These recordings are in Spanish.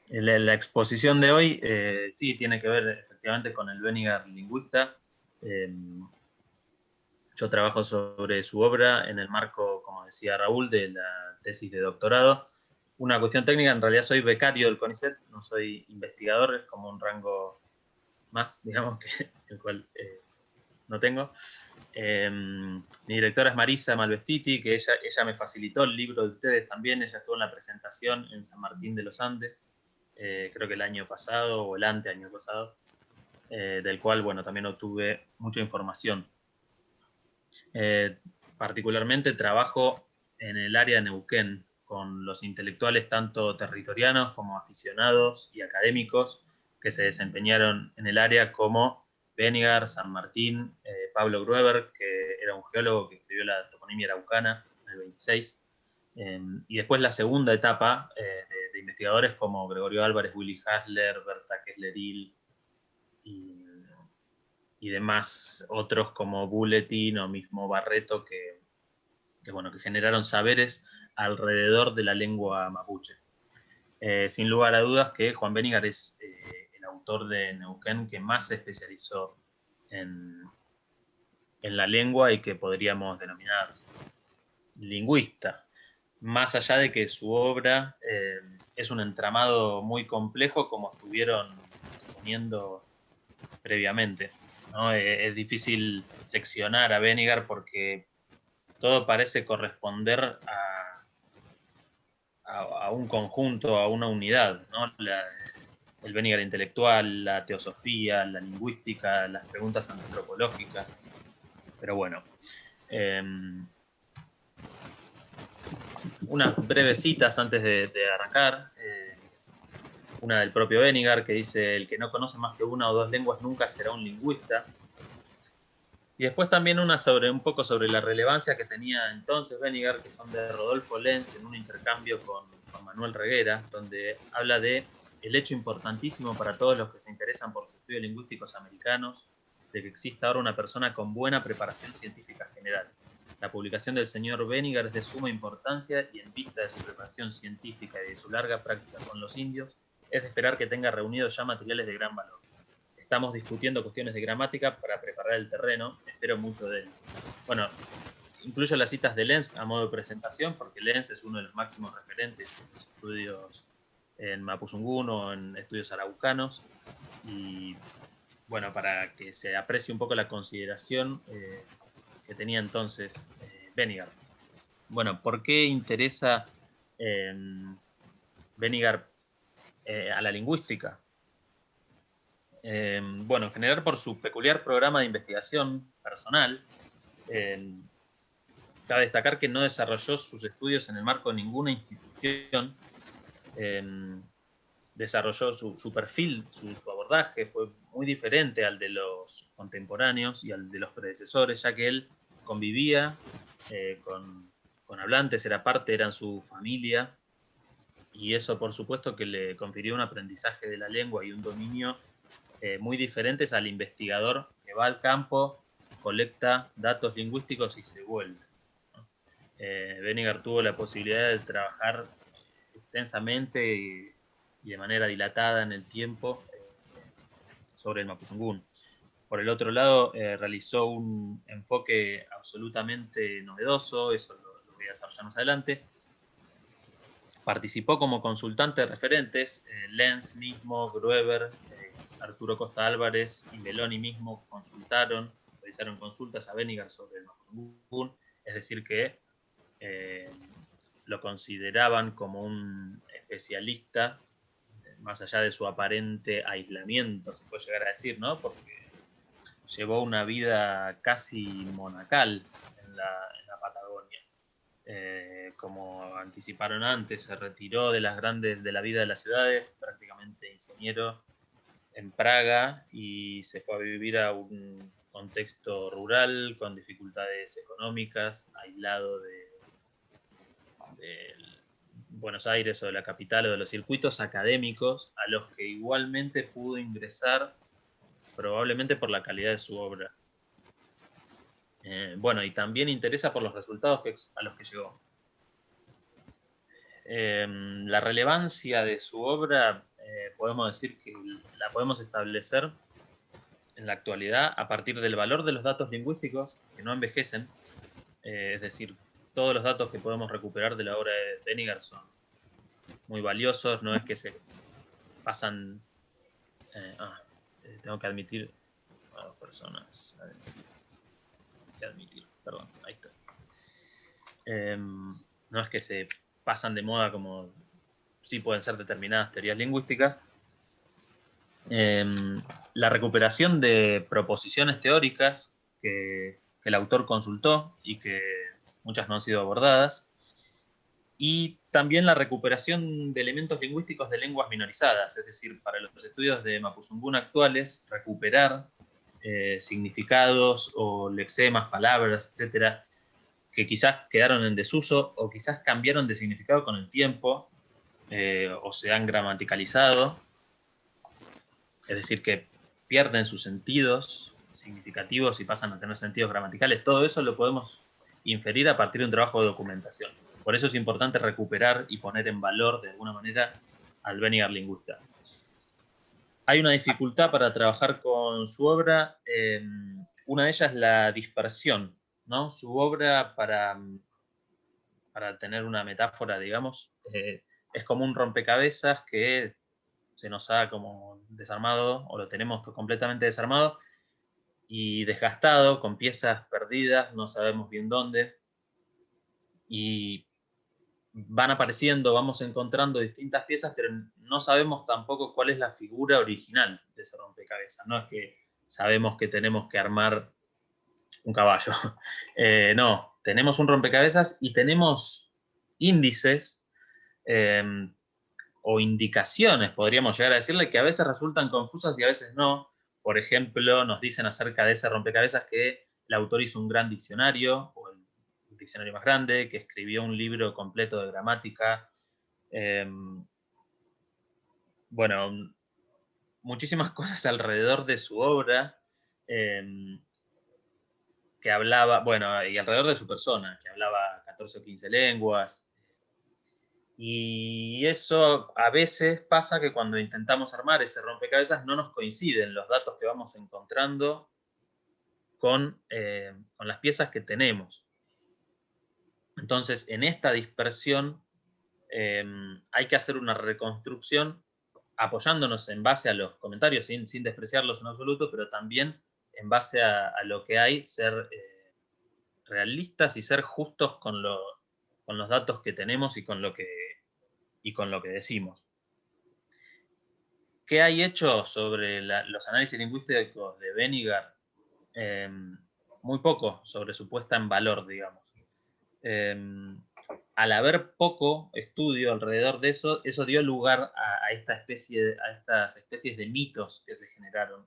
La exposición de hoy sí tiene que ver efectivamente con el Benigar lingüista. Eh, yo trabajo sobre su obra en el marco, como decía Raúl, de la tesis de doctorado. Una cuestión técnica, en realidad soy becario del CONICET, no soy investigador, es como un rango más, digamos, que el cual no tengo. Mi directora es Marisa Malvestiti, que ella me facilitó el libro de ustedes también. Ella estuvo en la presentación en San Martín de los Andes, creo que el año pasado o el anteaño pasado, del cual, bueno, también obtuve mucha información. Particularmente trabajo en el área de Neuquén, con los intelectuales tanto territorianos como aficionados y académicos que se desempeñaron en el área, como Benigar, San Martín, Pablo Grueber, que era un geólogo que escribió la toponimia araucana en el 26, y después la segunda etapa de investigadores como Gregorio Álvarez, Willy Hasler, Berta Kessler-Hill y, y demás otros como Bulletin o mismo Barreto, bueno, que generaron saberes alrededor de la lengua mapuche. Sin lugar a dudas que Juan Benigar es el autor de Neuquén que más se especializó en, en la lengua y que podríamos denominar lingüista, más allá de que su obra es un entramado muy complejo, como estuvieron exponiendo previamente, ¿no? Es difícil seccionar a Benigar porque todo parece corresponder a un conjunto, a una unidad, ¿no? El Benigar intelectual, la teosofía, la lingüística, las preguntas antropológicas. Pero bueno, eh, unas breves citas antes de arrancar. Una del propio Benigar que dice: el que no conoce más que una o dos lenguas nunca será un lingüista. Y después también una sobre un poco sobre la relevancia que tenía entonces Benigar, que son de Rodolfo Lenz, en un intercambio con Manuel Reguera, donde habla de el hecho importantísimo para todos los que se interesan por los estudios lingüísticos americanos, de que exista ahora una persona con buena preparación científica general. La publicación del señor Benigar es de suma importancia y en vista de su preparación científica y de su larga práctica con los indios, es de esperar que tenga reunidos ya materiales de gran valor. Estamos discutiendo cuestiones de gramática para preparar el terreno, espero mucho de él. Bueno, incluyo las citas de Lenz a modo de presentación, porque Lenz es uno de los máximos referentes en los estudios en Mapuzungún o en estudios araucanos, y bueno, para que se aprecie un poco la consideración que tenía entonces Benigar. Bueno, ¿por qué interesa Benigar a la lingüística? Bueno, en general por su peculiar programa de investigación personal. Cabe destacar que no desarrolló sus estudios en el marco de ninguna institución. Desarrolló su perfil, su abordaje fue muy diferente al de los contemporáneos y al de los predecesores, ya que él convivía con hablantes, eran su familia, y eso por supuesto que le confirió un aprendizaje de la lengua y un dominio muy diferentes al investigador que va al campo, colecta datos lingüísticos y se vuelve, ¿no? Benigar tuvo la posibilidad de trabajar extensamente y de manera dilatada en el tiempo sobre el Mapuzungún. Por el otro lado, realizó un enfoque absolutamente novedoso, eso lo voy a desarrollar más adelante. Participó como consultante de referentes, Lenz mismo, Grueber, Arturo Costa Álvarez y Meloni mismo realizaron consultas a Benigar sobre el Mapuzungún, es decir que lo consideraban como un especialista, más allá de su aparente aislamiento, se puede llegar a decir, ¿no? Porque llevó una vida casi monacal en la Patagonia. Como anticiparon antes, se retiró de la vida de las ciudades, prácticamente ingeniero en Praga, y se fue a vivir a un contexto rural con dificultades económicas, aislado de Buenos Aires o de la capital o de los circuitos académicos a los que igualmente pudo ingresar, probablemente por la calidad de su obra. Bueno, y también interesa por los resultados a los que llegó. La relevancia de su obra podemos decir que la podemos establecer en la actualidad a partir del valor de los datos lingüísticos que no envejecen, es decir, todos los datos que podemos recuperar de la obra de Deniger son muy valiosos, no es que se pasan... tengo que admitir a dos personas. Perdón, ahí está. No es que se pasan de moda como sí pueden ser determinadas teorías lingüísticas. La recuperación de proposiciones teóricas que el autor consultó y que muchas no han sido abordadas, y también la recuperación de elementos lingüísticos de lenguas minorizadas, es decir, para los estudios de Mapudungun actuales, recuperar significados o lexemas, palabras, etcétera, que quizás quedaron en desuso o quizás cambiaron de significado con el tiempo o se han gramaticalizado, es decir, que pierden sus sentidos significativos y pasan a tener sentidos gramaticales. Todo eso lo podemos inferir a partir de un trabajo de documentación. Por eso es importante recuperar y poner en valor de alguna manera al Deniger lingüista. Hay una dificultad para trabajar con su obra. Una de ellas es la dispersión, ¿no? Su obra, para tener una metáfora, digamos, es como un rompecabezas que se nos ha como desarmado, o lo tenemos completamente desarmado y desgastado, con piezas perdidas, no sabemos bien dónde, y van apareciendo, vamos encontrando distintas piezas, pero no sabemos tampoco cuál es la figura original de ese rompecabezas. No es que sabemos que tenemos que armar un caballo. No, tenemos un rompecabezas y tenemos índices o indicaciones, podríamos llegar a decirle, que a veces resultan confusas y a veces no. Por ejemplo, nos dicen acerca de ese rompecabezas que el autor hizo un gran diccionario, o el diccionario más grande, que escribió un libro completo de gramática. Bueno, muchísimas cosas alrededor de su obra que hablaba, bueno, y alrededor de su persona, que hablaba 14 o 15 lenguas. Y eso a veces pasa que cuando intentamos armar ese rompecabezas no nos coinciden los datos que vamos encontrando con las piezas que tenemos. Entonces, en esta dispersión hay que hacer una reconstrucción apoyándonos en base a los comentarios, sin despreciarlos en absoluto, pero también en base a lo que hay, ser realistas y ser justos con los datos que tenemos y con lo que decimos. ¿Qué hay hecho sobre los análisis lingüísticos de Deniger? Muy poco sobre su puesta en valor, digamos. Al haber poco estudio alrededor de eso, eso dio lugar a estas especies de mitos que se generaron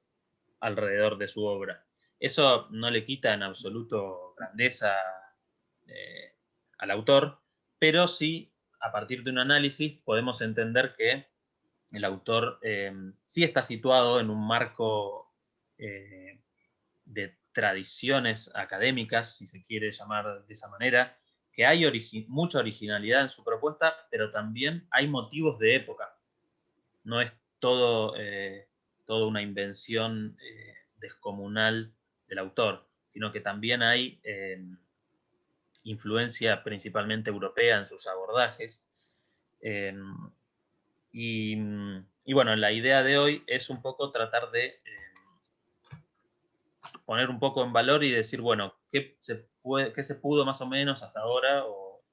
alrededor de su obra. Eso no le quita en absoluto grandeza al autor, pero sí, a partir de un análisis, podemos entender que el autor sí está situado en un marco de tradiciones académicas, si se quiere llamar de esa manera, que hay mucha originalidad en su propuesta, pero también hay motivos de época. No es todo una invención descomunal del autor, sino que también hay influencia principalmente europea en sus abordajes. Y bueno, la idea de hoy es un poco tratar de poner un poco en valor y decir, bueno, ¿qué se pudo más o menos hasta ahora o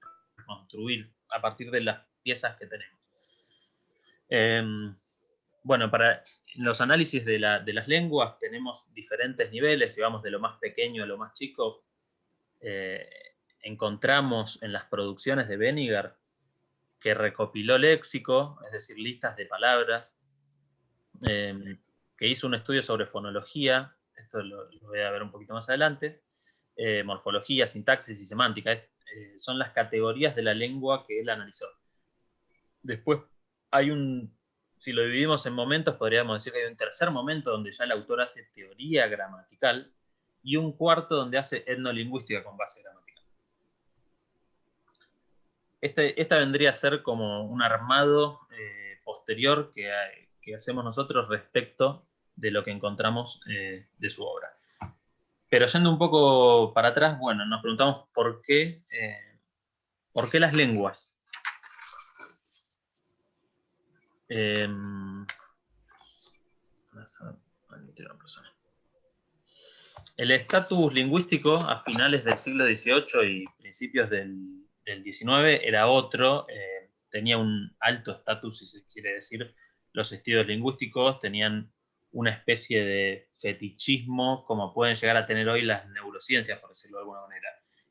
construir a partir de las piezas que tenemos? Bueno, para los análisis de las lenguas tenemos diferentes niveles, si vamos de lo más pequeño a lo más chico. Encontramos en las producciones de Deniger que recopiló léxico, es decir, listas de palabras, que hizo un estudio sobre fonología, esto lo voy a ver un poquito más adelante, morfología, sintaxis y semántica, son las categorías de la lengua que él analizó. Después hay si lo dividimos en momentos, podríamos decir que hay un tercer momento donde ya el autor hace teoría gramatical y un cuarto donde hace etnolingüística con base gramatical. Esta vendría a ser como un armado posterior que hacemos nosotros respecto de lo que encontramos de su obra. Pero yendo un poco para atrás, bueno, nos preguntamos por qué las lenguas. El estatus lingüístico a finales del siglo XVIII y principios del XIX era otro, tenía un alto estatus, si se quiere decir. Los estudios lingüísticos tenían una especie de fetichismo, como pueden llegar a tener hoy las neurociencias, por decirlo de alguna manera.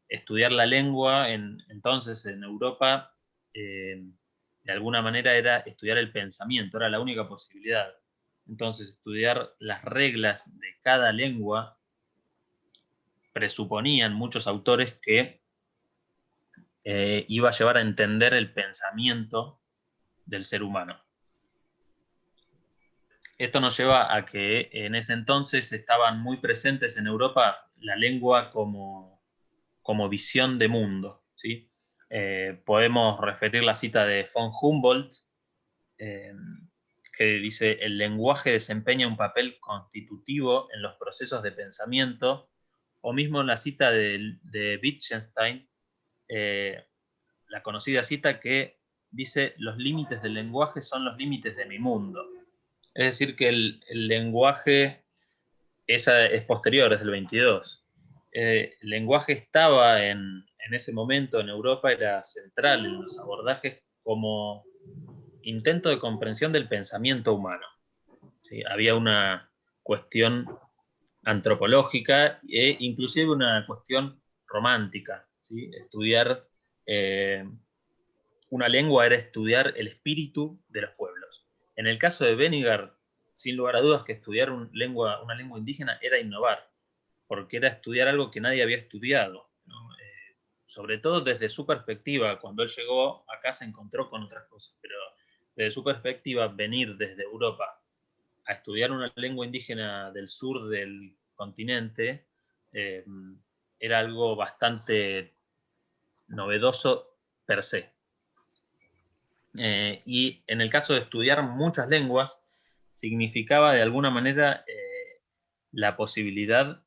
Estudiar la lengua entonces en Europa, de alguna manera era estudiar el pensamiento, era la única posibilidad. Entonces, estudiar las reglas de cada lengua presuponían muchos autores que iba a llevar a entender el pensamiento del ser humano. Esto nos lleva a que en ese entonces estaban muy presentes en Europa la lengua como visión de mundo, ¿sí? Podemos referir la cita de von Humboldt, que dice: el lenguaje desempeña un papel constitutivo en los procesos de pensamiento, o mismo la cita de Wittgenstein, la conocida cita que dice: los límites del lenguaje son los límites de mi mundo. Es decir, que el lenguaje es posterior, es del 22. El lenguaje estaba en ese momento en Europa, era central en los abordajes como intento de comprensión del pensamiento humano. ¿Sí? Había una cuestión antropológica e inclusive una cuestión romántica. ¿Sí? Estudiar una lengua era estudiar el espíritu de los pueblos. En el caso de Weniger, sin lugar a dudas que estudiar una lengua indígena era innovar, porque era estudiar algo que nadie había estudiado, ¿no? Sobre todo desde su perspectiva. Cuando él llegó acá se encontró con otras cosas, pero desde su perspectiva, venir desde Europa a estudiar una lengua indígena del sur del continente era algo bastante novedoso per se. Y en el caso de estudiar muchas lenguas, significaba de alguna manera la posibilidad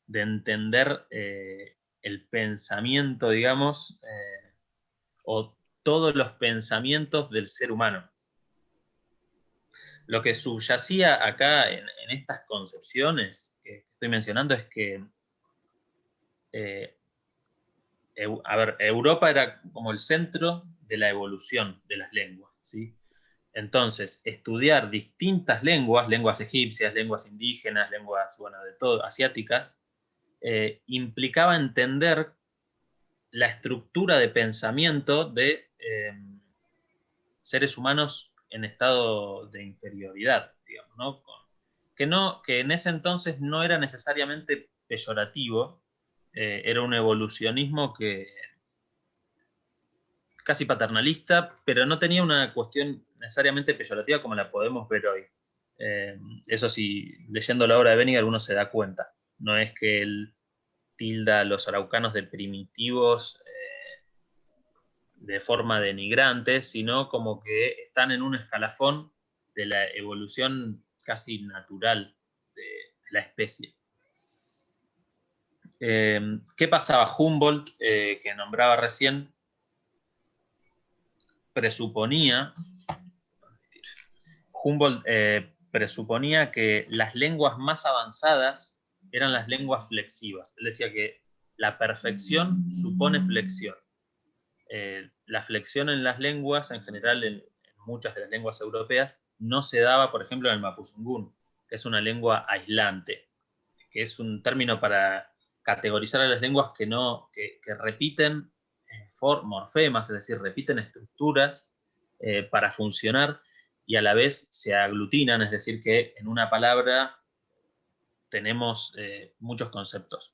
de entender el pensamiento, digamos, o todos los pensamientos del ser humano. Lo que subyacía acá en estas concepciones que estoy mencionando es que Europa era como el centro de la evolución de las lenguas, ¿sí? Entonces, estudiar distintas lenguas, lenguas egipcias, lenguas indígenas, lenguas, bueno, de todo, asiáticas, implicaba entender la estructura de pensamiento de seres humanos en estado de inferioridad, digamos, ¿no? Que en ese entonces no era necesariamente peyorativo, era un evolucionismo que casi paternalista, pero no tenía una cuestión necesariamente peyorativa como la podemos ver hoy. Eso sí, leyendo la obra de Weniger uno se da cuenta. No es que él tilda a los araucanos de primitivos de forma denigrante, sino como que están en un escalafón de la evolución casi natural de la especie. ¿Qué pasaba? Humboldt, que nombraba recién, presuponía que las lenguas más avanzadas eran las lenguas flexivas. Él decía que la perfección supone flexión. La flexión en las lenguas, en general en muchas de las lenguas europeas, no se daba, por ejemplo, en el mapuzungún, que es una lengua aislante, que es un término para categorizar a las lenguas que repiten morfemas, es decir, repiten estructuras para funcionar y a la vez se aglutinan, es decir, que en una palabra tenemos muchos conceptos.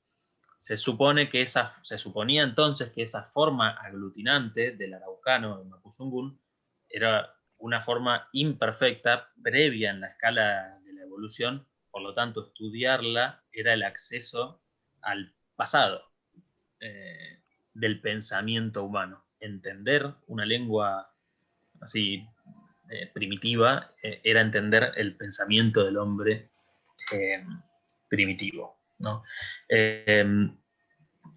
Se suponía entonces que esa forma aglutinante del araucano, del mapuzungún, era una forma imperfecta, previa en la escala de la evolución, por lo tanto, estudiarla era el acceso al pasado del pensamiento humano. Entender una lengua así primitiva era entender el pensamiento del hombre primitivo, ¿no?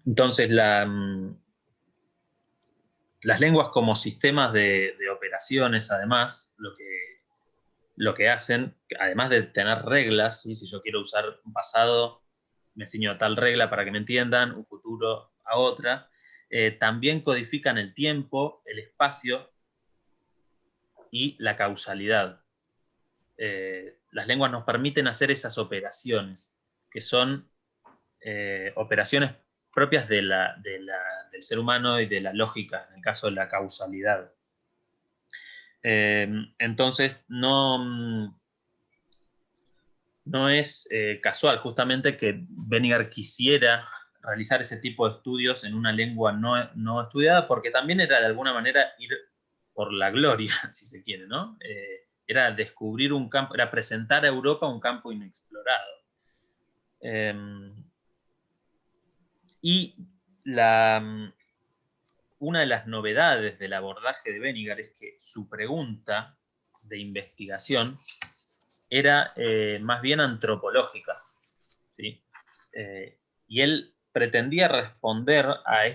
Entonces, las lenguas como sistemas de operaciones, además, lo que hacen, además de tener reglas, ¿sí? Si yo quiero usar un pasado, me enseño a tal regla para que me entiendan, un futuro a otra, también codifican el tiempo, el espacio y la causalidad. Las lenguas nos permiten hacer esas operaciones, que son operaciones propias del ser humano y de la lógica, en el caso de la causalidad. Entonces, no es casual justamente que Benniger quisiera realizar ese tipo de estudios en una lengua no estudiada, porque también era de alguna manera ir por la gloria, si se quiere, ¿no? Era descubrir un campo, era presentar a Europa un campo inexplorado. Y una de las novedades del abordaje de Benniger es que su pregunta de investigación era más bien antropológica, ¿sí? Y él pretendía responder a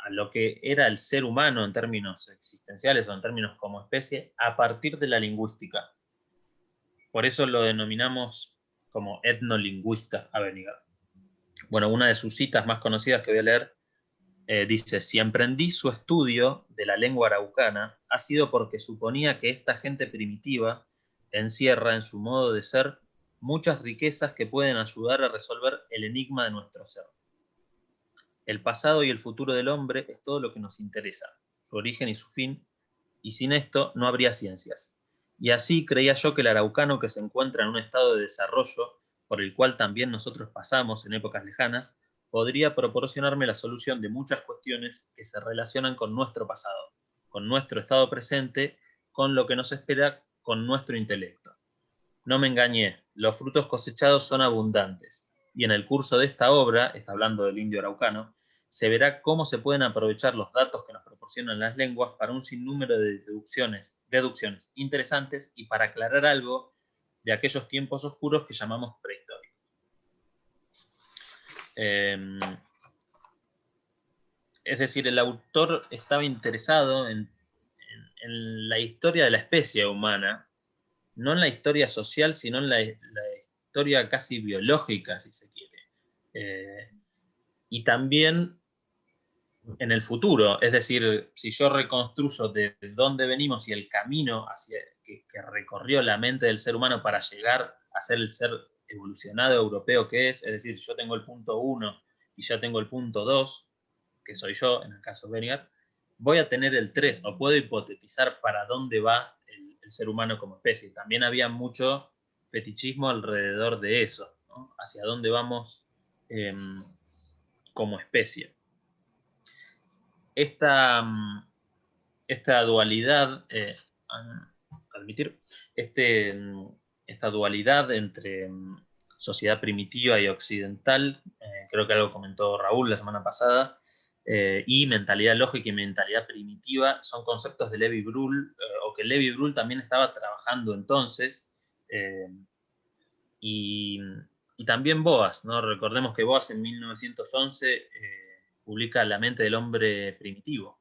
lo que era el ser humano en términos existenciales o en términos como especie a partir de la lingüística. Por eso lo denominamos como etnolingüista a Benniger. Bueno, una de sus citas más conocidas que voy a leer dice: si emprendí su estudio de la lengua araucana, ha sido porque suponía que esta gente primitiva encierra en su modo de ser muchas riquezas que pueden ayudar a resolver el enigma de nuestro ser. El pasado y el futuro del hombre es todo lo que nos interesa, su origen y su fin, y sin esto no habría ciencias. Y así creía yo que el araucano, que se encuentra en un estado de desarrollo, por el cual también nosotros pasamos en épocas lejanas, podría proporcionarme la solución de muchas cuestiones que se relacionan con nuestro pasado, con nuestro estado presente, con lo que nos espera, con nuestro intelecto. No me engañé, los frutos cosechados son abundantes, y en el curso de esta obra, está hablando del indio araucano, se verá cómo se pueden aprovechar los datos que nos proporcionan las lenguas para un sinnúmero de deducciones interesantes y para aclarar algo de aquellos tiempos oscuros que llamamos prehistóricos. Es decir, el autor estaba interesado en la historia de la especie humana, no en la historia social, sino en la historia casi biológica, si se quiere. Y también en el futuro, es decir, si yo reconstruyo de dónde venimos y el camino que recorrió la mente del ser humano para llegar a ser el ser evolucionado europeo que es decir, yo tengo el punto 1 y ya tengo el punto 2, que soy yo, en el caso de Benniger, voy a tener el 3, o puedo hipotetizar para dónde va el ser humano como especie. También había mucho fetichismo alrededor de eso, ¿no? Hacia dónde vamos como especie. Esta dualidad, esta dualidad entre sociedad primitiva y occidental, creo que algo comentó Raúl la semana pasada, y mentalidad lógica y mentalidad primitiva, son conceptos de Lévi-Bruhl, o que Lévi-Bruhl también estaba trabajando entonces, y también Boas, ¿no? Recordemos que Boas en 1911 publica La mente del hombre primitivo.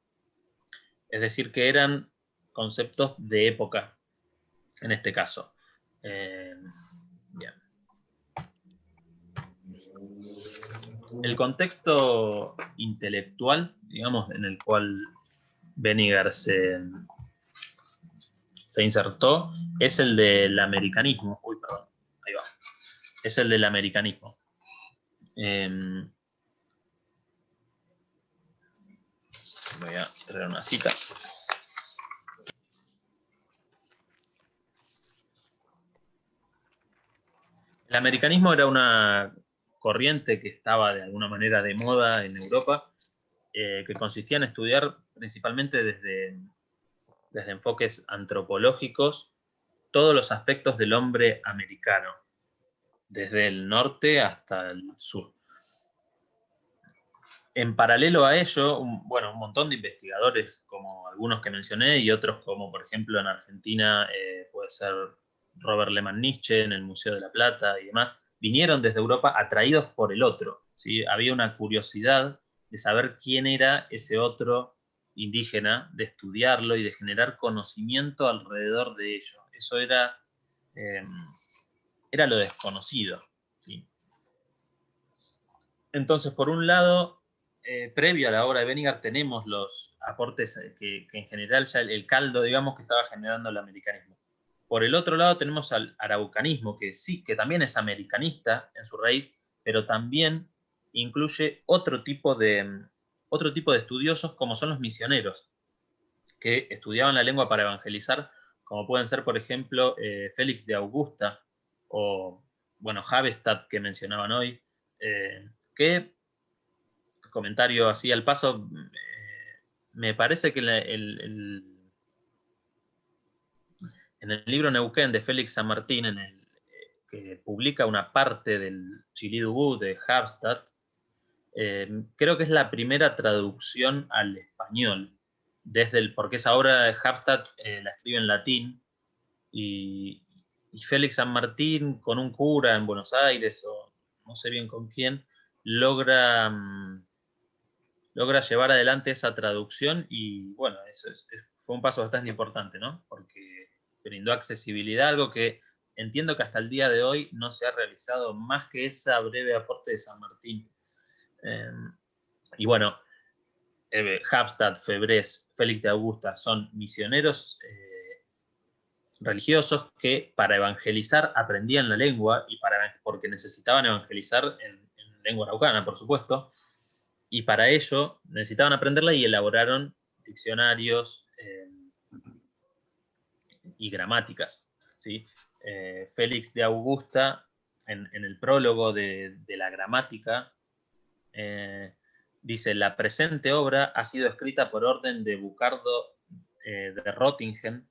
Es decir, que eran conceptos de época, en este caso. Bien. El contexto intelectual, digamos, en el cual Benniger se insertó, es el del americanismo. Uy, perdón, ahí va. Es el del americanismo. Voy a traer una cita. El americanismo era una corriente que estaba de alguna manera de moda en Europa, que consistía en estudiar principalmente desde enfoques antropológicos todos los aspectos del hombre americano, desde el norte hasta el sur. En paralelo a ello, bueno, un montón de investigadores, como algunos que mencioné, y otros como, por ejemplo, en Argentina, puede ser Robert Lehmann Nietzsche en el Museo de la Plata y demás, vinieron desde Europa atraídos por el otro, ¿sí? Había una curiosidad de saber quién era ese otro indígena, de estudiarlo y de generar conocimiento alrededor de ello. Eso eh, era lo desconocido, ¿sí? Entonces, por un lado, previo a la obra de Bennigar, tenemos los aportes que en general ya el caldo, digamos, que estaba generando el americanismo. Por el otro lado, tenemos al araucanismo, que sí, que también es americanista en su raíz, pero también incluye otro tipo de estudiosos, como son los misioneros, que estudiaban la lengua para evangelizar, como pueden ser, por ejemplo, Félix de Augusta o, bueno, Havestad, que mencionaban hoy, que comentario así al paso, me parece que en el libro Neuquén de Félix San Martín, que publica una parte del Chilidubú de Harstad, creo que es la primera traducción al español, porque esa obra de Harstad la escribe en latín, y, y Félix San Martín, con un cura en Buenos Aires, o no sé bien con quién, logra logra llevar adelante esa traducción y bueno, fue un paso bastante importante, ¿no? Porque brindó accesibilidad, algo que entiendo que hasta el día de hoy no se ha realizado más que esa breve aporte de San Martín. Eh, y bueno, Habstad, Febrés, Félix de Augusta son misioneros religiosos que para evangelizar aprendían la lengua porque necesitaban evangelizar en lengua araucana, por supuesto, y para ello necesitaban aprenderla y elaboraron diccionarios y gramáticas, ¿sí? Félix de Augusta, en el prólogo de la gramática, dice: la presente obra ha sido escrita por orden de Bucardo de Rottingen,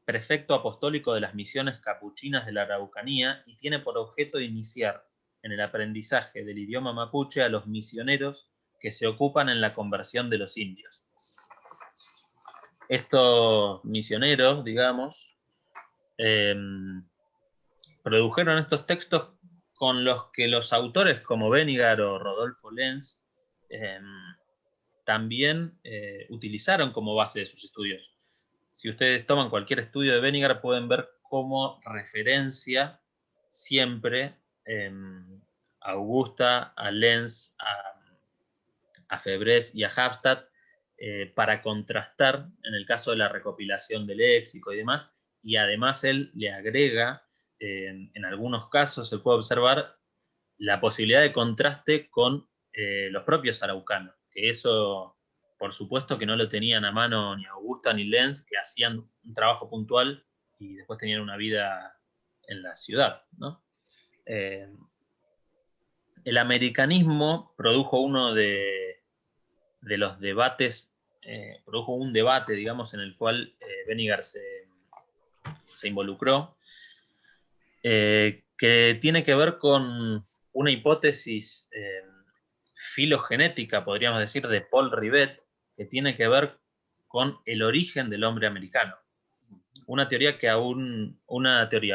prefecto apostólico de las misiones capuchinas de la Araucanía, y tiene por objeto iniciar en el aprendizaje del idioma mapuche a los misioneros que se ocupan en la conversión de los indios. Estos misioneros, digamos, eh, produjeron estos textos con los que los autores como Bennigar o Rodolfo Lenz eh, también utilizaron como base de sus estudios. Si ustedes toman cualquier estudio de Bennigar, pueden ver cómo referencia siempre a Augusta, a Lenz, a Febrés y a Habstad, para contrastar en el caso de la recopilación del léxico y demás, y además él le agrega, en algunos casos se puede observar la posibilidad de contraste con los propios araucanos, que eso por supuesto que no lo tenían a mano ni Augusta ni Lenz, que hacían un trabajo puntual y después tenían una vida en la ciudad, ¿no? El americanismo produjo uno de los debates, produjo un debate, digamos, en el cual Bennigar se involucró, que tiene que ver con una hipótesis filogenética, podríamos decir, de Paul Rivet, que tiene que ver con el origen del hombre americano. Una teoría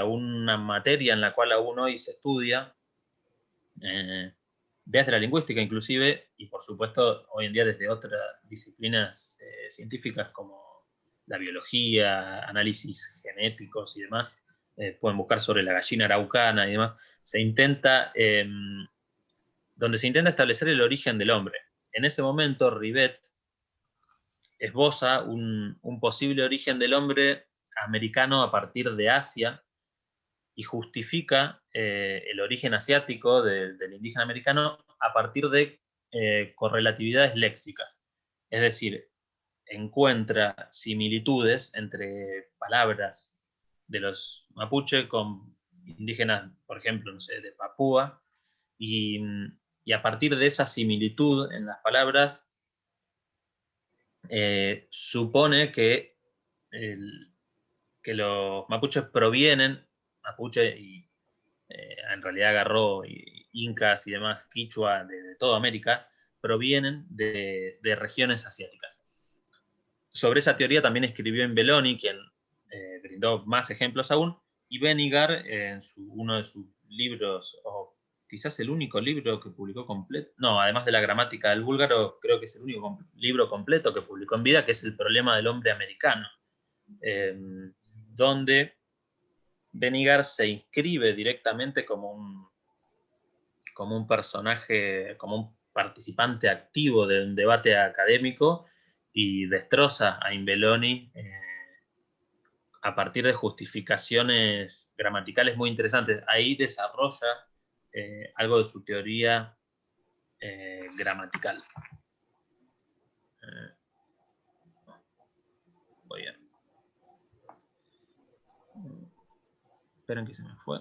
una materia en la cual aún hoy se estudia, desde la lingüística inclusive, y por supuesto hoy en día desde otras disciplinas científicas como la biología, análisis genéticos y demás, pueden buscar sobre la gallina araucana y demás, donde se intenta establecer el origen del hombre. En ese momento Rivet esboza un posible origen del hombre americano a partir de Asia, y justifica el origen asiático del indígena americano a partir de correlatividades léxicas. Es decir, encuentra similitudes entre palabras de los mapuche con indígenas, por ejemplo, no sé, de Papúa, y, y a partir de esa similitud en las palabras, supone que los mapuches provienen, mapuche y en realidad agarró incas y demás quichua de toda América, provienen de regiones asiáticas. Sobre esa teoría también escribió Imbeloni, quien brindó más ejemplos aún, y Benigar, en uno de sus libros, o quizás el único libro que publicó completo, no, además de la gramática del búlgaro, creo que es el único libro completo que publicó en vida, que es El problema del hombre americano, donde Benigar se inscribe directamente como un personaje, como un participante activo de un debate académico y destroza a Imbeloni a partir de justificaciones gramaticales muy interesantes. Ahí desarrolla algo de su teoría gramatical. Voy bien. Esperen que se me fue.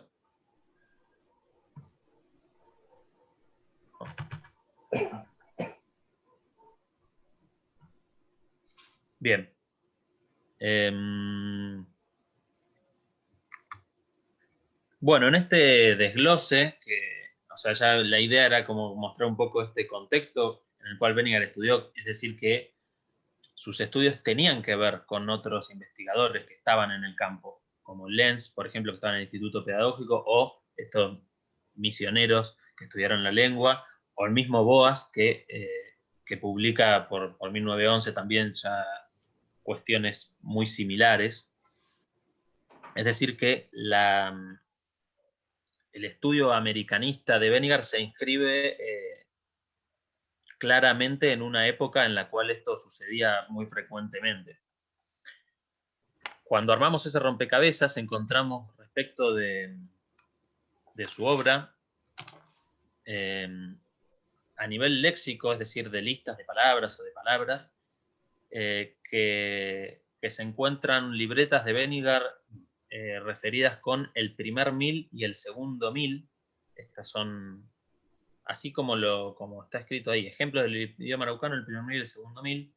Bien. Bueno, en este desglose, o sea, ya la idea era como mostrar un poco este contexto en el cual Benigar estudió, es decir, que sus estudios tenían que ver con otros investigadores que estaban en el campo, como Lenz, por ejemplo, que estaba en el Instituto Pedagógico, o estos misioneros que estudiaron la lengua, o el mismo Boas, que publica por 1911 también ya cuestiones muy similares. Es decir, que el estudio americanista de Benigar se inscribe claramente en una época en la cual esto sucedía muy frecuentemente. Cuando armamos ese rompecabezas, encontramos respecto de su obra, a nivel léxico, es decir, de listas de palabras o de palabras, que se encuentran libretas de Benigar referidas con el primer 1000 y el segundo 1000. Estas son, así como está escrito ahí, ejemplos del idioma araucano, el primer 1000 y el segundo 1000.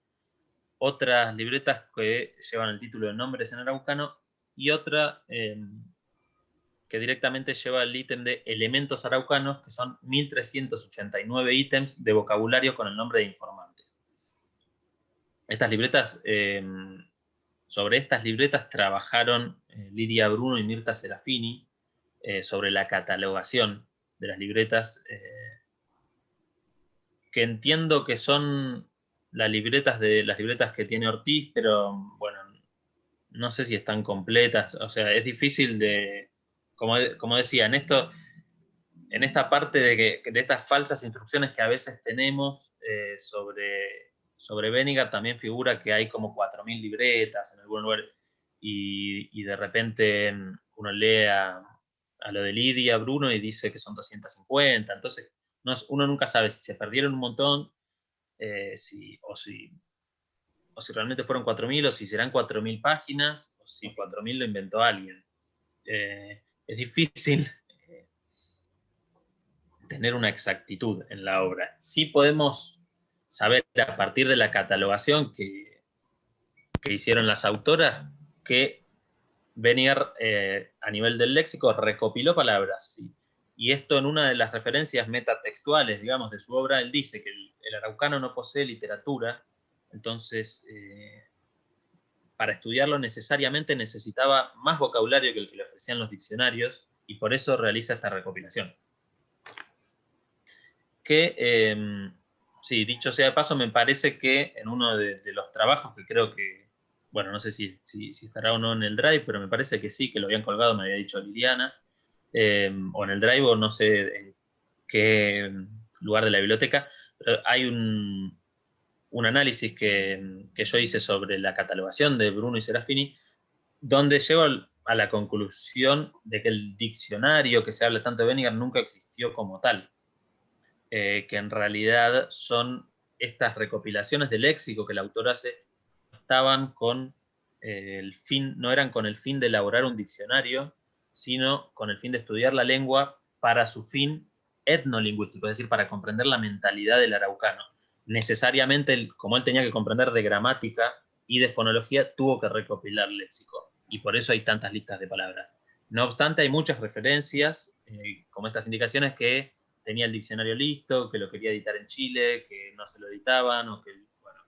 Otras libretas que llevan el título de nombres en araucano y otra que directamente lleva el ítem de elementos araucanos, que son 1389 ítems de vocabulario con el nombre de informantes. Estas libretas, sobre estas libretas trabajaron Lidia Bruno y Mirta Serafini sobre la catalogación de las libretas, que entiendo que son las libretas que tiene Ortiz, pero bueno, no sé si están completas. O sea, es difícil de, como decía, en esta parte de estas falsas instrucciones que a veces tenemos sobre Benigar, también figura que hay como 4000 libretas en algún lugar, y de repente uno lee a lo de Lidia Bruno y dice que son 250, entonces uno nunca sabe si se perdieron un montón, o si realmente fueron 4000, o si serán 4000 páginas, o si 4000 lo inventó alguien. Es difícil tener una exactitud en la obra. Sí podemos saber a partir de la catalogación que hicieron las autoras que Benigar, a nivel del léxico, recopiló palabras. ¿Sí? Y esto, en una de las referencias metatextuales, digamos, de su obra, él dice que el araucano no posee literatura, entonces para estudiarlo necesariamente necesitaba más vocabulario que el que le ofrecían los diccionarios, y por eso realiza esta recopilación. Que, sí, dicho sea de paso, me parece que en uno de los trabajos que creo que, bueno, no sé si estará o no en el Drive, pero me parece que sí, que lo habían colgado, me había dicho Liliana, o en el Drive, o no sé en qué lugar de la biblioteca, pero hay un análisis que yo hice sobre la catalogación de Bruno y Serafini, donde llego a la conclusión de que el diccionario que se habla tanto de Benigar nunca existió como tal. Que en realidad son estas recopilaciones de léxico que el autor hace, estaban con el fin, no eran con el fin de elaborar un diccionario, sino con el fin de estudiar la lengua para su fin etnolingüístico, es decir, para comprender la mentalidad del araucano. Necesariamente, como él tenía que comprender de gramática y de fonología, tuvo que recopilar léxico, y por eso hay tantas listas de palabras. No obstante, hay muchas referencias, como estas indicaciones, que tenía el diccionario listo, que lo quería editar en Chile, que no se lo editaban, o que, bueno,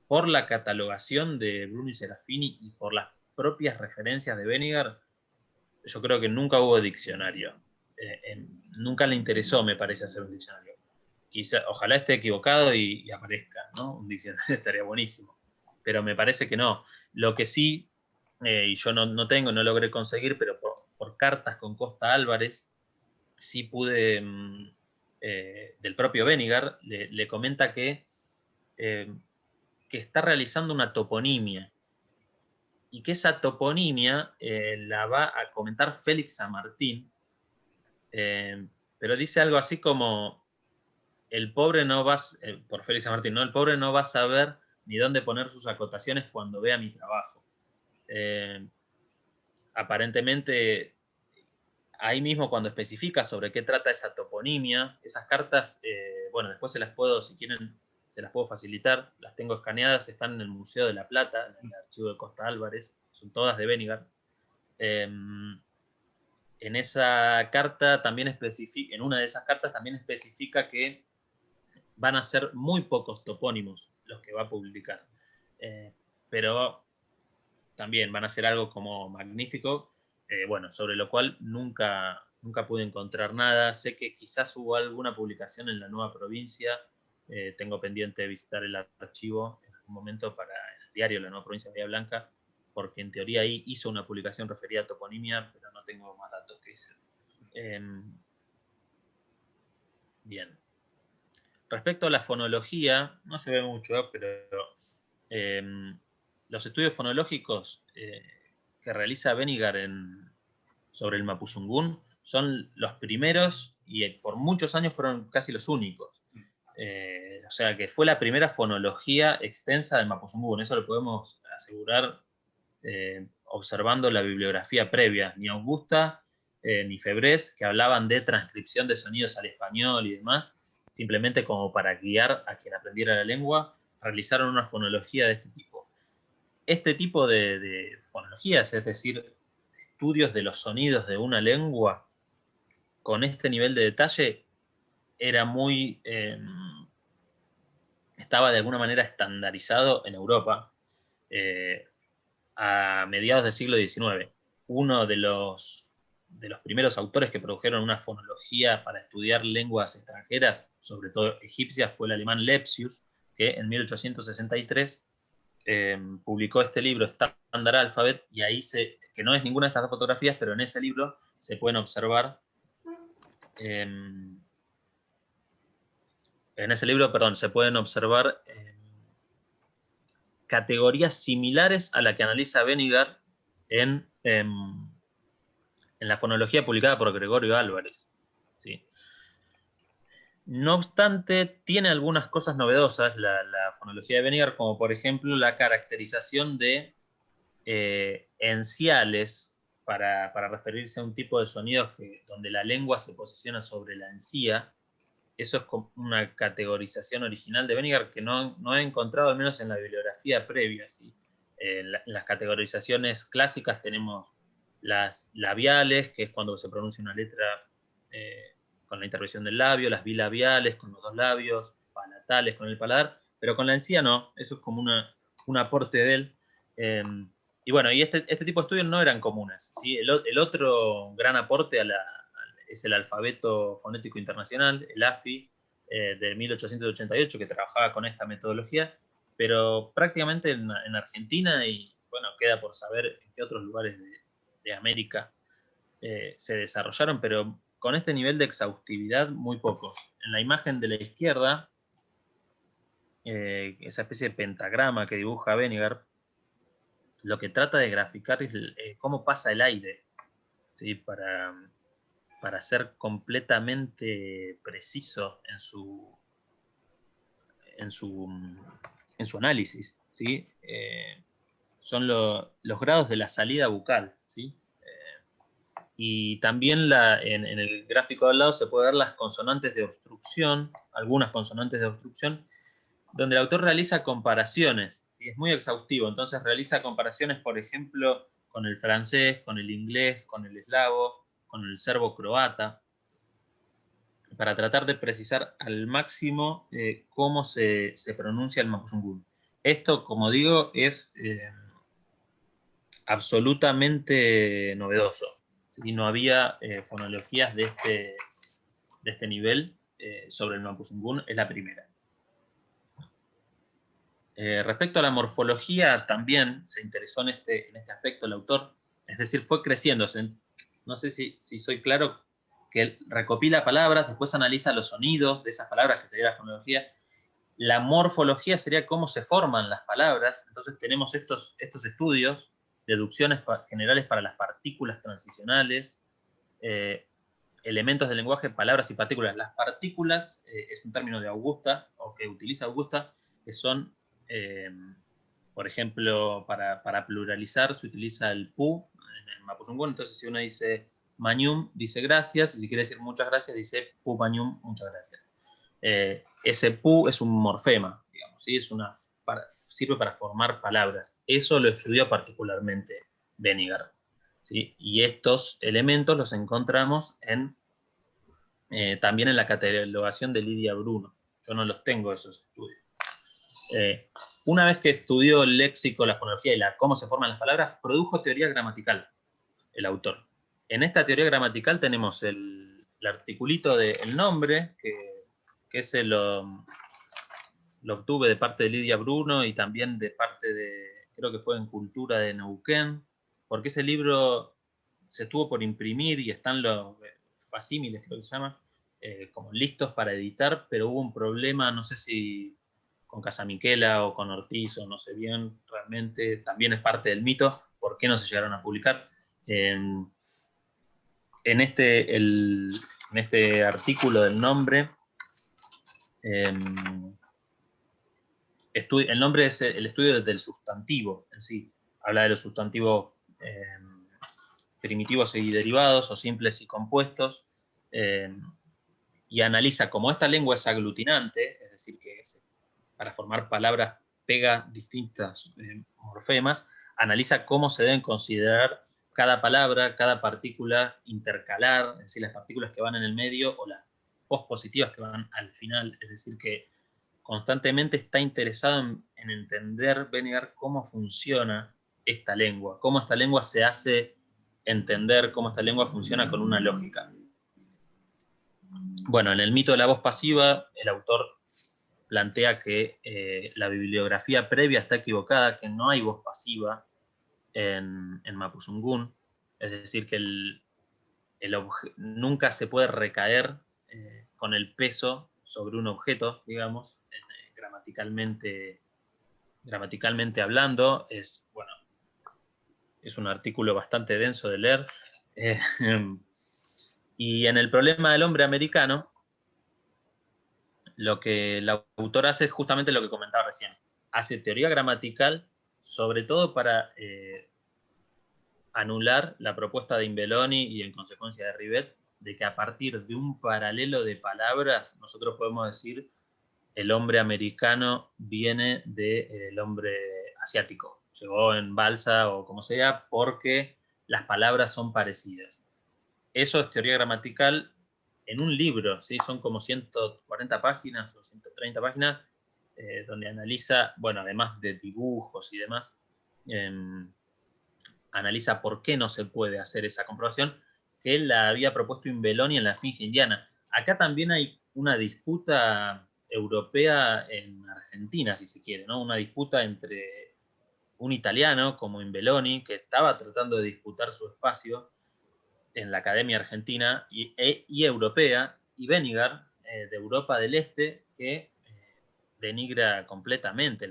por la catalogación de Bruno y Serafini y por las propias referencias de Benniger, yo creo que nunca hubo diccionario. Nunca le interesó, me parece, hacer un diccionario. Ojalá esté equivocado y aparezca, ¿no? Un diccionario estaría buenísimo. Pero me parece que no. Lo que sí, y yo no tengo, no logré conseguir, pero por cartas con Costa Álvarez, sí pude, del propio Benniger, le comenta que está realizando una toponimia y que esa toponimia la va a comentar Félix San Martín, pero dice algo así como, el pobre no va, por Félix San Martín, ¿no? El pobre no va a saber ni dónde poner sus acotaciones cuando vea mi trabajo. Aparentemente, ahí mismo cuando especifica sobre qué trata esa toponimia, esas cartas, bueno, después se las puedo, si quieren, se las puedo facilitar, las tengo escaneadas, están en el Museo de La Plata, en el archivo de Costa Álvarez, son todas de Benniger. En esa carta también especifica, en una de esas cartas también especifica que van a ser muy pocos topónimos los que va a publicar. Pero también van a ser algo como magnífico, bueno, sobre lo cual nunca pude encontrar nada. Sé que quizás hubo alguna publicación en la nueva provincia, tengo pendiente de visitar el archivo en algún momento para el diario La Nueva Provincia de Bahía Blanca, porque en teoría ahí hizo una publicación referida a toponimia, pero no tengo más datos que eso. Bien. Respecto a la fonología, no se ve mucho, pero los estudios fonológicos que realiza Benniger sobre el Mapuzungún son los primeros y por muchos años fueron casi los únicos. O sea que fue la primera fonología extensa del Mapuzungún, eso lo podemos asegurar observando la bibliografía previa. Ni Augusta ni Febrés, que hablaban de transcripción de sonidos al español y demás, simplemente como para guiar a quien aprendiera la lengua, realizaron una fonología de este tipo. Este tipo de fonologías, es decir, estudios de los sonidos de una lengua, con este nivel de detalle, era muy... estaba de alguna manera estandarizado en Europa a mediados del siglo XIX. Uno de los primeros autores que produjeron una fonología para estudiar lenguas extranjeras, sobre todo egipcias, fue el alemán Lepsius, que en 1863 publicó este libro, Standard Alphabet, y ahí que no es ninguna de estas dos fotografías, pero en ese libro se pueden observar, en ese libro, perdón, se pueden observar categorías similares a la que analiza Benniger en la fonología publicada por Gregorio Álvarez. ¿Sí? No obstante, tiene algunas cosas novedosas la fonología de Benniger, como por ejemplo la caracterización de enciales para referirse a un tipo de sonidos donde la lengua se posiciona sobre la encía. Eso es como una categorización original de Benniger que no he encontrado, al menos en la bibliografía previa. ¿Sí? En las categorizaciones clásicas tenemos las labiales, que es cuando se pronuncia una letra con la intervención del labio, las bilabiales con los dos labios, palatales con el paladar, pero con la encía no, eso es como un aporte de él. Y bueno, y este tipo de estudios no eran comunes. ¿Sí? El otro gran aporte es el alfabeto fonético internacional, el AFI, de 1888, que trabajaba con esta metodología, pero prácticamente en Argentina, y bueno, queda por saber en qué otros lugares de América se desarrollaron, pero con este nivel de exhaustividad, muy pocos. En la imagen de la izquierda, esa especie de pentagrama que dibuja Benniger, lo que trata de graficar es cómo pasa el aire, ¿sí? Para ser completamente preciso en su análisis, ¿sí? Son los grados de la salida bucal, ¿sí? Y también en el gráfico de al lado se puede ver las consonantes de obstrucción, algunas consonantes de obstrucción, donde el autor realiza comparaciones, ¿sí? Es muy exhaustivo, entonces realiza comparaciones, por ejemplo, con el francés, con el inglés, con el eslavo, con el serbo-croata. para tratar de precisar al máximo cómo se pronuncia el mapuzungún. Esto, como digo, es absolutamente novedoso. Y no había fonologías de este nivel sobre el mapuzungún, es la primera. Respecto a la morfología, también se interesó en este aspecto el autor, es decir, fue creciendo. No sé si soy claro, que él recopila palabras, después analiza los sonidos de esas palabras, que sería la fonología. La morfología sería cómo se forman las palabras. Entonces tenemos estos estudios, deducciones generales para las partículas transicionales, elementos del lenguaje, palabras y partículas. Las partículas es un término de Augusta, o que utiliza Augusta, que son, por ejemplo, para pluralizar se utiliza el pu en el mapuzungún. Entonces, si uno dice mañum, dice gracias, y si quiere decir muchas gracias, dice pu mañum, muchas gracias. Ese pu es un morfema, digamos, ¿sí? Sirve para formar palabras. Eso lo estudió particularmente Benigar, ¿sí? Y estos elementos los encontramos también en la catalogación de Lidia Bruno. Yo no los tengo, esos estudios. Una vez que estudió el léxico, la fonología y cómo se forman las palabras, produjo teoría gramatical, el autor. En esta teoría gramatical tenemos el articulito del nombre, que ese lo obtuve de parte de Lidia Bruno y también de parte creo que fue en Cultura de Neuquén, porque ese libro se estuvo por imprimir y están los facímiles, creo que se llama, como listos para editar, pero hubo un problema, no sé si con Casamiquela o con Ortiz, o no sé bien, realmente también es parte del mito, por qué no se llegaron a publicar. En este artículo del nombre, el nombre es el estudio del sustantivo en sí. Habla de los sustantivos primitivos y derivados, o simples y compuestos, y analiza cómo esta lengua es aglutinante, es decir, que para formar palabras pega distintas morfemas, analiza cómo se deben considerar cada palabra, cada partícula intercalar, es decir, las partículas que van en el medio o las pospositivas que van al final, es decir, que constantemente está interesado en entender, Benigar, cómo funciona esta lengua, cómo esta lengua se hace entender, cómo esta lengua funciona con una lógica. Bueno, en el mito de la voz pasiva, el autor plantea que la bibliografía previa está equivocada, que no hay voz pasiva en mapuzungún, es decir, que nunca se puede recaer con el peso sobre un objeto, digamos, gramaticalmente hablando. Es un artículo bastante denso de leer. Y en el problema del hombre americano, lo que el autor hace es justamente lo que comentaba recién. Hace teoría gramatical, sobre todo para anular la propuesta de Imbeloni y en consecuencia de Rivet, de que a partir de un paralelo de palabras nosotros podemos decir el hombre americano viene del hombre asiático. Llegó en balsa o como sea porque las palabras son parecidas. Eso es teoría gramatical en un libro, ¿sí? Son como 140 páginas o 130 páginas, donde analiza, bueno, además de dibujos y demás, analiza por qué no se puede hacer esa comprobación, que él la había propuesto Imbeloni en la Esfinge Indiana. Acá también hay una disputa europea en Argentina, si se quiere, ¿no? Una disputa entre un italiano como Imbeloni, que estaba tratando de disputar su espacio en la Academia Argentina y europea, y Benigar, de Europa del Este, que denigra completamente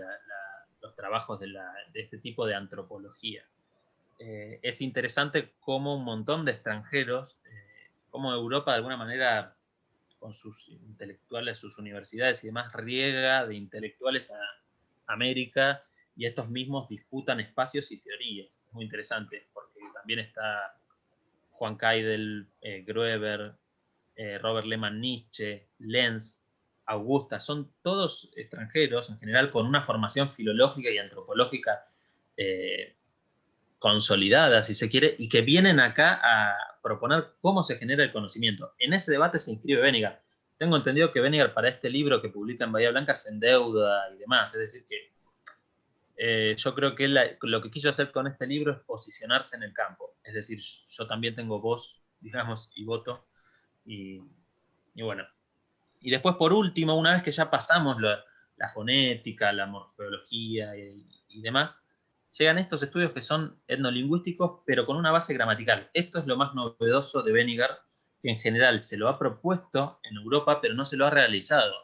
los trabajos de este tipo de antropología. Es interesante cómo un montón de extranjeros, cómo Europa de alguna manera, con sus intelectuales, sus universidades y demás, riega de intelectuales a América, y estos mismos disputan espacios y teorías. Es muy interesante, porque también está Juan Caidel, Grueber, Robert Lehmann-Nietzsche, Lenz, Augusta, son todos extranjeros en general con una formación filológica y antropológica consolidada, si se quiere, y que vienen acá a proponer cómo se genera el conocimiento. En ese debate se inscribe Benigar. tengo entendido que Benniger para este libro que publica en Bahía Blanca se endeuda y demás, es decir que yo creo que lo que quiso hacer con este libro es posicionarse en el campo, es decir, yo también tengo voz, digamos, y voto, y bueno. Y después, por último, una vez que ya pasamos la fonética, la morfología y demás, llegan estos estudios que son etnolingüísticos, pero con una base gramatical. Esto es lo más novedoso de Benniger, que en general se lo ha propuesto en Europa, pero no se lo ha realizado.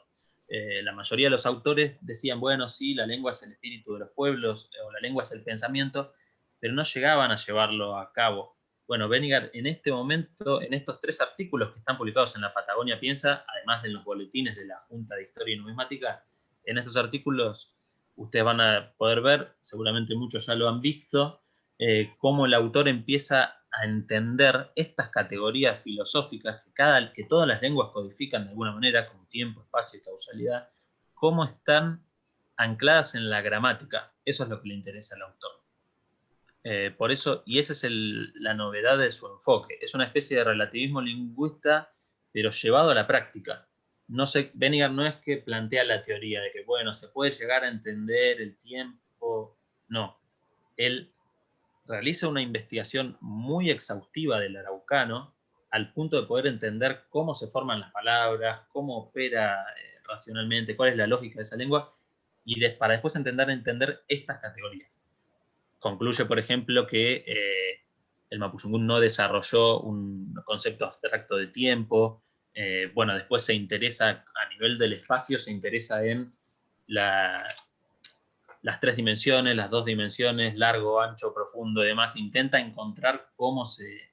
La mayoría de los autores decían, bueno, sí, la lengua es el espíritu de los pueblos, o la lengua es el pensamiento, pero no llegaban a llevarlo a cabo. Bueno, Benniger en este momento, en estos 3 artículos que están publicados en La Patagonia Piensa, además de los boletines de la Junta de Historia y Numismática, en estos artículos ustedes van a poder ver, seguramente muchos ya lo han visto, cómo el autor empieza a entender estas categorías filosóficas que todas las lenguas codifican de alguna manera, como tiempo, espacio y causalidad, cómo están ancladas en la gramática. Eso es lo que le interesa al autor. Por eso, y esa es la novedad de su enfoque. Es una especie de relativismo lingüista, pero llevado a la práctica. No sé, Benniger no es que plantea la teoría de que, bueno, se puede llegar a entender el tiempo. No. Él realiza una investigación muy exhaustiva del araucano, al punto de poder entender cómo se forman las palabras, cómo opera racionalmente, cuál es la lógica de esa lengua, y para después entender estas categorías. Concluye, por ejemplo, que el Mapudungun no desarrolló un concepto abstracto de tiempo. Bueno, después se interesa, a nivel del espacio, se interesa en las 3 dimensiones, las 2 dimensiones, largo, ancho, profundo y demás. Intenta encontrar cómo se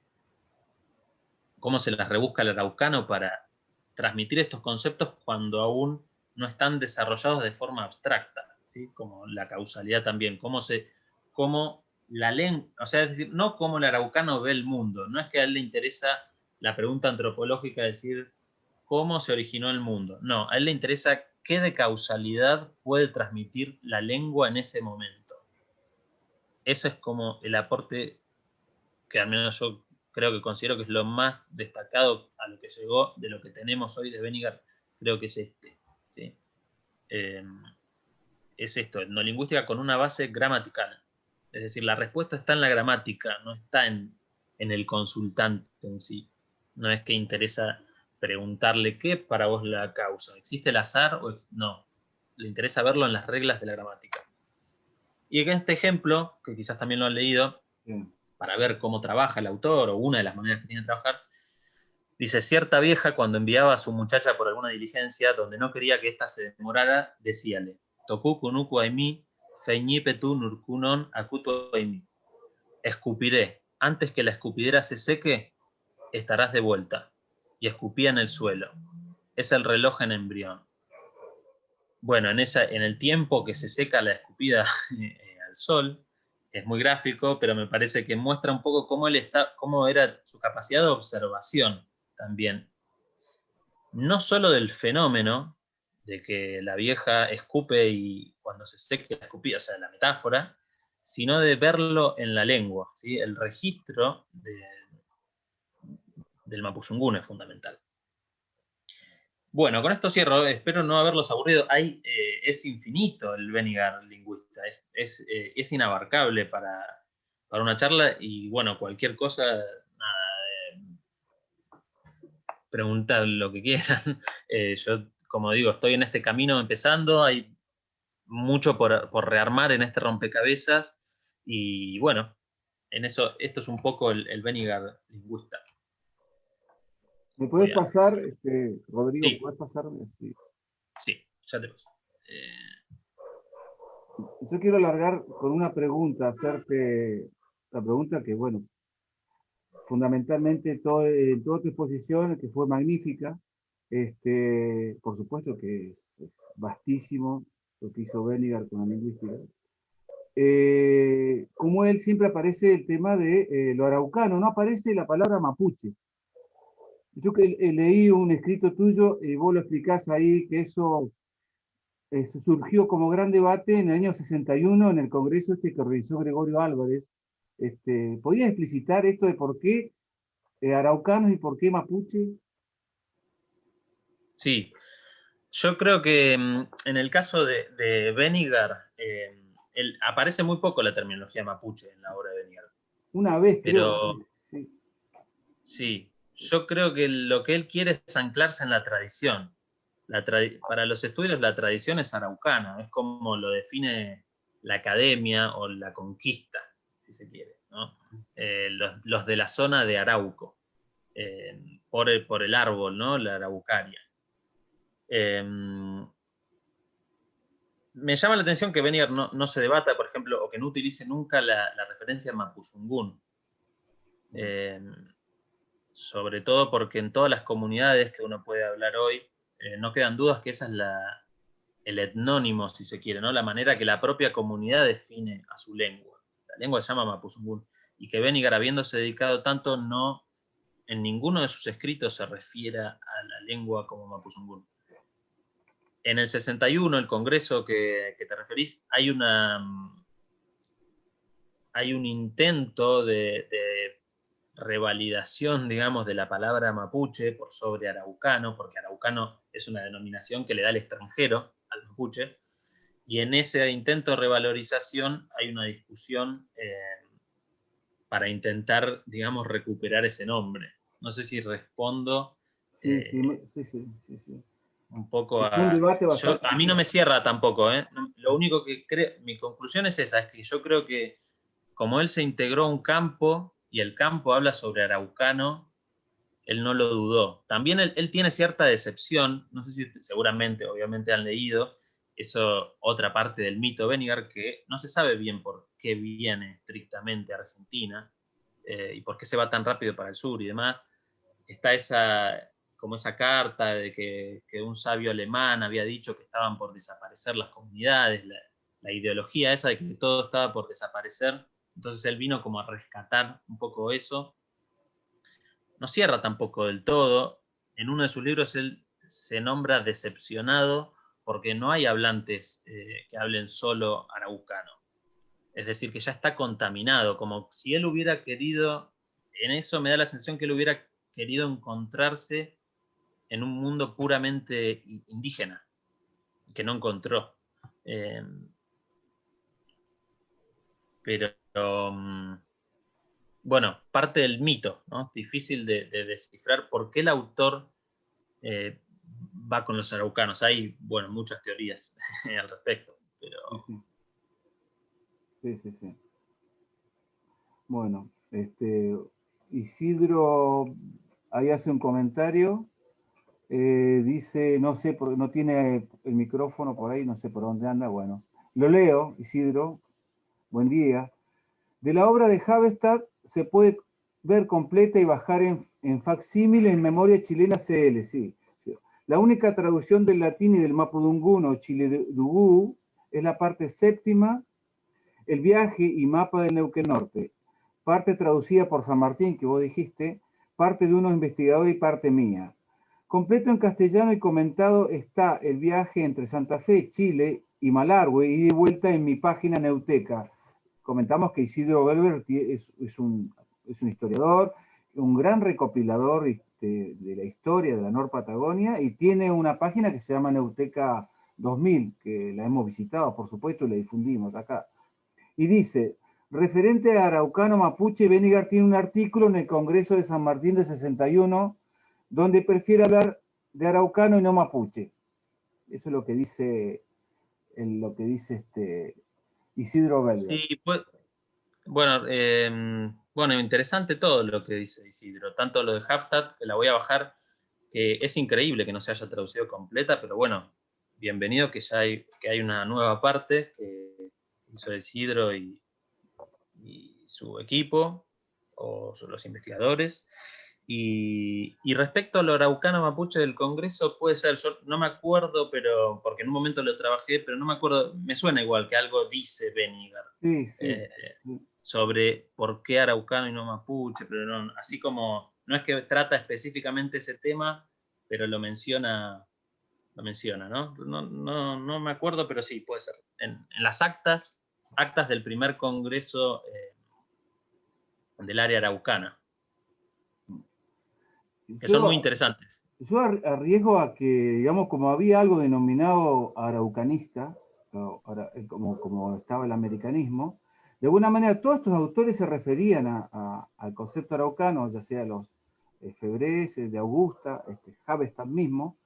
las rebusca el araucano para transmitir estos conceptos cuando aún no están desarrollados de forma abstracta, ¿sí? Como la causalidad también, cómo la lengua, o sea, es decir, no cómo el araucano ve el mundo, no es que a él le interesa la pregunta antropológica de decir cómo se originó el mundo, no, a él le interesa qué de causalidad puede transmitir la lengua en ese momento. Ese es como el aporte que al menos yo creo que considero que es lo más destacado a lo que llegó de lo que tenemos hoy de Benniger, creo que es este. ¿Sí? Es esto, etnolingüística con una base gramatical. Es decir, la respuesta está en la gramática, no está en el consultante en sí. No es que interesa preguntarle qué para vos la causa. ¿Existe el azar? No. Le interesa verlo en las reglas de la gramática. Y en este ejemplo, que quizás también lo han leído, sí, para ver cómo trabaja el autor, o una de las maneras que tiene de trabajar, dice, cierta vieja cuando enviaba a su muchacha por alguna diligencia donde no quería que ésta se demorara, decíale, tokukunuku aimi, feñipetu nurkunon akutu aimi. Escupiré, antes que la escupidera se seque, estarás de vuelta. Y escupía en el suelo. Es el reloj en embrión. Bueno, en el tiempo que se seca la escupida al sol, es muy gráfico, pero me parece que muestra un poco cómo era su capacidad de observación también. No solo del fenómeno de que la vieja escupe y cuando se seque la escupida, o sea, la metáfora, sino de verlo en la lengua, ¿sí? El registro del Mapudungun es fundamental. Bueno, con esto cierro, espero no haberlos aburrido. Es infinito el Benniger lingüista, es inabarcable para una charla y bueno, cualquier cosa, nada, preguntar lo que quieran. Yo, como digo, estoy en este camino empezando, hay mucho por rearmar en este rompecabezas y bueno, en eso, esto es un poco el Benniger lingüista. ¿Me puedes pasar, Rodrigo, sí. puedes pasarme? Sí, sí, ya te paso. Yo quiero largar con una pregunta, hacerte la pregunta que, bueno, fundamentalmente en toda tu exposición, que fue magnífica, por supuesto que es vastísimo lo que hizo Benniger con la lingüística. Como él siempre aparece el tema de lo araucano, no aparece la palabra mapuche. Yo que leí un escrito tuyo y vos lo explicás ahí que eso surgió como gran debate en el año 61 en el congreso que organizó Gregorio Álvarez. ¿Podrías explicitar esto de por qué araucanos y por qué mapuche? Sí, yo creo que en el caso de Benigar, aparece muy poco la terminología mapuche en la obra de Benigar. Una vez creo, Pero sí. sí, yo creo que lo que él quiere es anclarse en la tradición. Para los estudios la tradición es araucana, es como lo define la academia o la conquista, si se quiere, ¿no? Los de la zona de Arauco, por el árbol, ¿no? La araucaria. Me llama la atención que Benigar no se debata, por ejemplo, o que no utilice nunca la referencia Mapuzungún. Sobre todo porque en todas las comunidades que uno puede hablar hoy, no quedan dudas que esa es el etnónimo, si se quiere, ¿no? La manera que la propia comunidad define a su lengua. La lengua se llama Mapuzungún. Y que Benigar, habiéndose dedicado tanto, no en ninguno de sus escritos se refiere a la lengua como Mapuzungún. En el 61, el congreso que te referís, hay un intento de revalidación, digamos, de la palabra mapuche por sobre araucano, porque araucano es una denominación que le da el extranjero al mapuche, y en ese intento de revalorización hay una discusión para intentar, digamos, recuperar ese nombre. No sé si respondo Sí, eh, sí. un poco Es un a... debate bastante. A mí no me cierra tampoco, ¿eh? Lo único que creo, mi conclusión es esa, es que yo creo que como él se integró a un campo y el campo habla sobre araucano, él no lo dudó. También él tiene cierta decepción, no sé si seguramente, obviamente han leído, eso otra parte del mito Benigar, que no se sabe bien por qué viene estrictamente a Argentina y por qué se va tan rápido para el sur y demás. Está como esa carta de que un sabio alemán había dicho que estaban por desaparecer las comunidades, la ideología esa de que todo estaba por desaparecer. Entonces él vino como a rescatar un poco eso. No cierra tampoco del todo. En uno de sus libros él se nombra decepcionado porque no hay hablantes que hablen solo araucano. Es decir, que ya está contaminado, como si él hubiera querido, en eso me da la sensación que él hubiera querido encontrarse en un mundo puramente indígena, que no encontró. Eh, pero, bueno, parte del mito, ¿no? Difícil de descifrar por qué el autor va con los araucanos. Hay, bueno, muchas teorías al respecto, pero Sí, sí. Bueno, Isidro ahí hace un comentario. Dice, no sé, no tiene el micrófono por ahí, no sé por dónde anda. Bueno, lo leo, Isidro. Buen día. De la obra de Havestad se puede ver completa y bajar en facsímil en Memoria Chilena CL, sí. La única traducción del latín y del mapudungún o chiledugú es la parte séptima, el viaje y mapa del Neuquén Norte. Parte traducida por San Martín, que vos dijiste, parte de unos investigadores y parte mía. Completo en castellano y comentado está el viaje entre Santa Fe, Chile y Malargüe y de vuelta en mi página Neuteca. Comentamos que Isidro Belver es un historiador, un gran recopilador de la historia de la Nor Patagonia y tiene una página que se llama Neuteca 2000, que la hemos visitado, por supuesto, y la difundimos acá. Y dice, referente a Araucano Mapuche, Benigar tiene un artículo en el Congreso de San Martín de 61, donde prefiere hablar de Araucano y no Mapuche. Eso es lo que dice, Isidro Belver. sí, pues, bueno, bueno, interesante todo lo que dice Isidro, tanto lo de Haftat, que la voy a bajar, que es increíble que no se haya traducido completa, pero bueno, bienvenido que hay una nueva parte que hizo Isidro y su equipo, o los investigadores. Y respecto a lo araucano mapuche del Congreso, puede ser, yo no me acuerdo, pero porque en un momento lo trabajé, pero no me acuerdo, me suena igual que algo dice Benigar Sí, eh, sí. sobre por qué araucano y no mapuche, pero no, así como, no es que trata específicamente ese tema, pero lo menciona, ¿no? No me acuerdo, pero sí, puede ser. En las actas del primer Congreso del área araucana, que son muy Yo interesantes. Yo arriesgo a que, digamos, como había algo denominado araucanista, como estaba el americanismo, de alguna manera todos estos autores se referían al concepto araucano, ya sea los Febrés, de Augusta, Havestan mismo,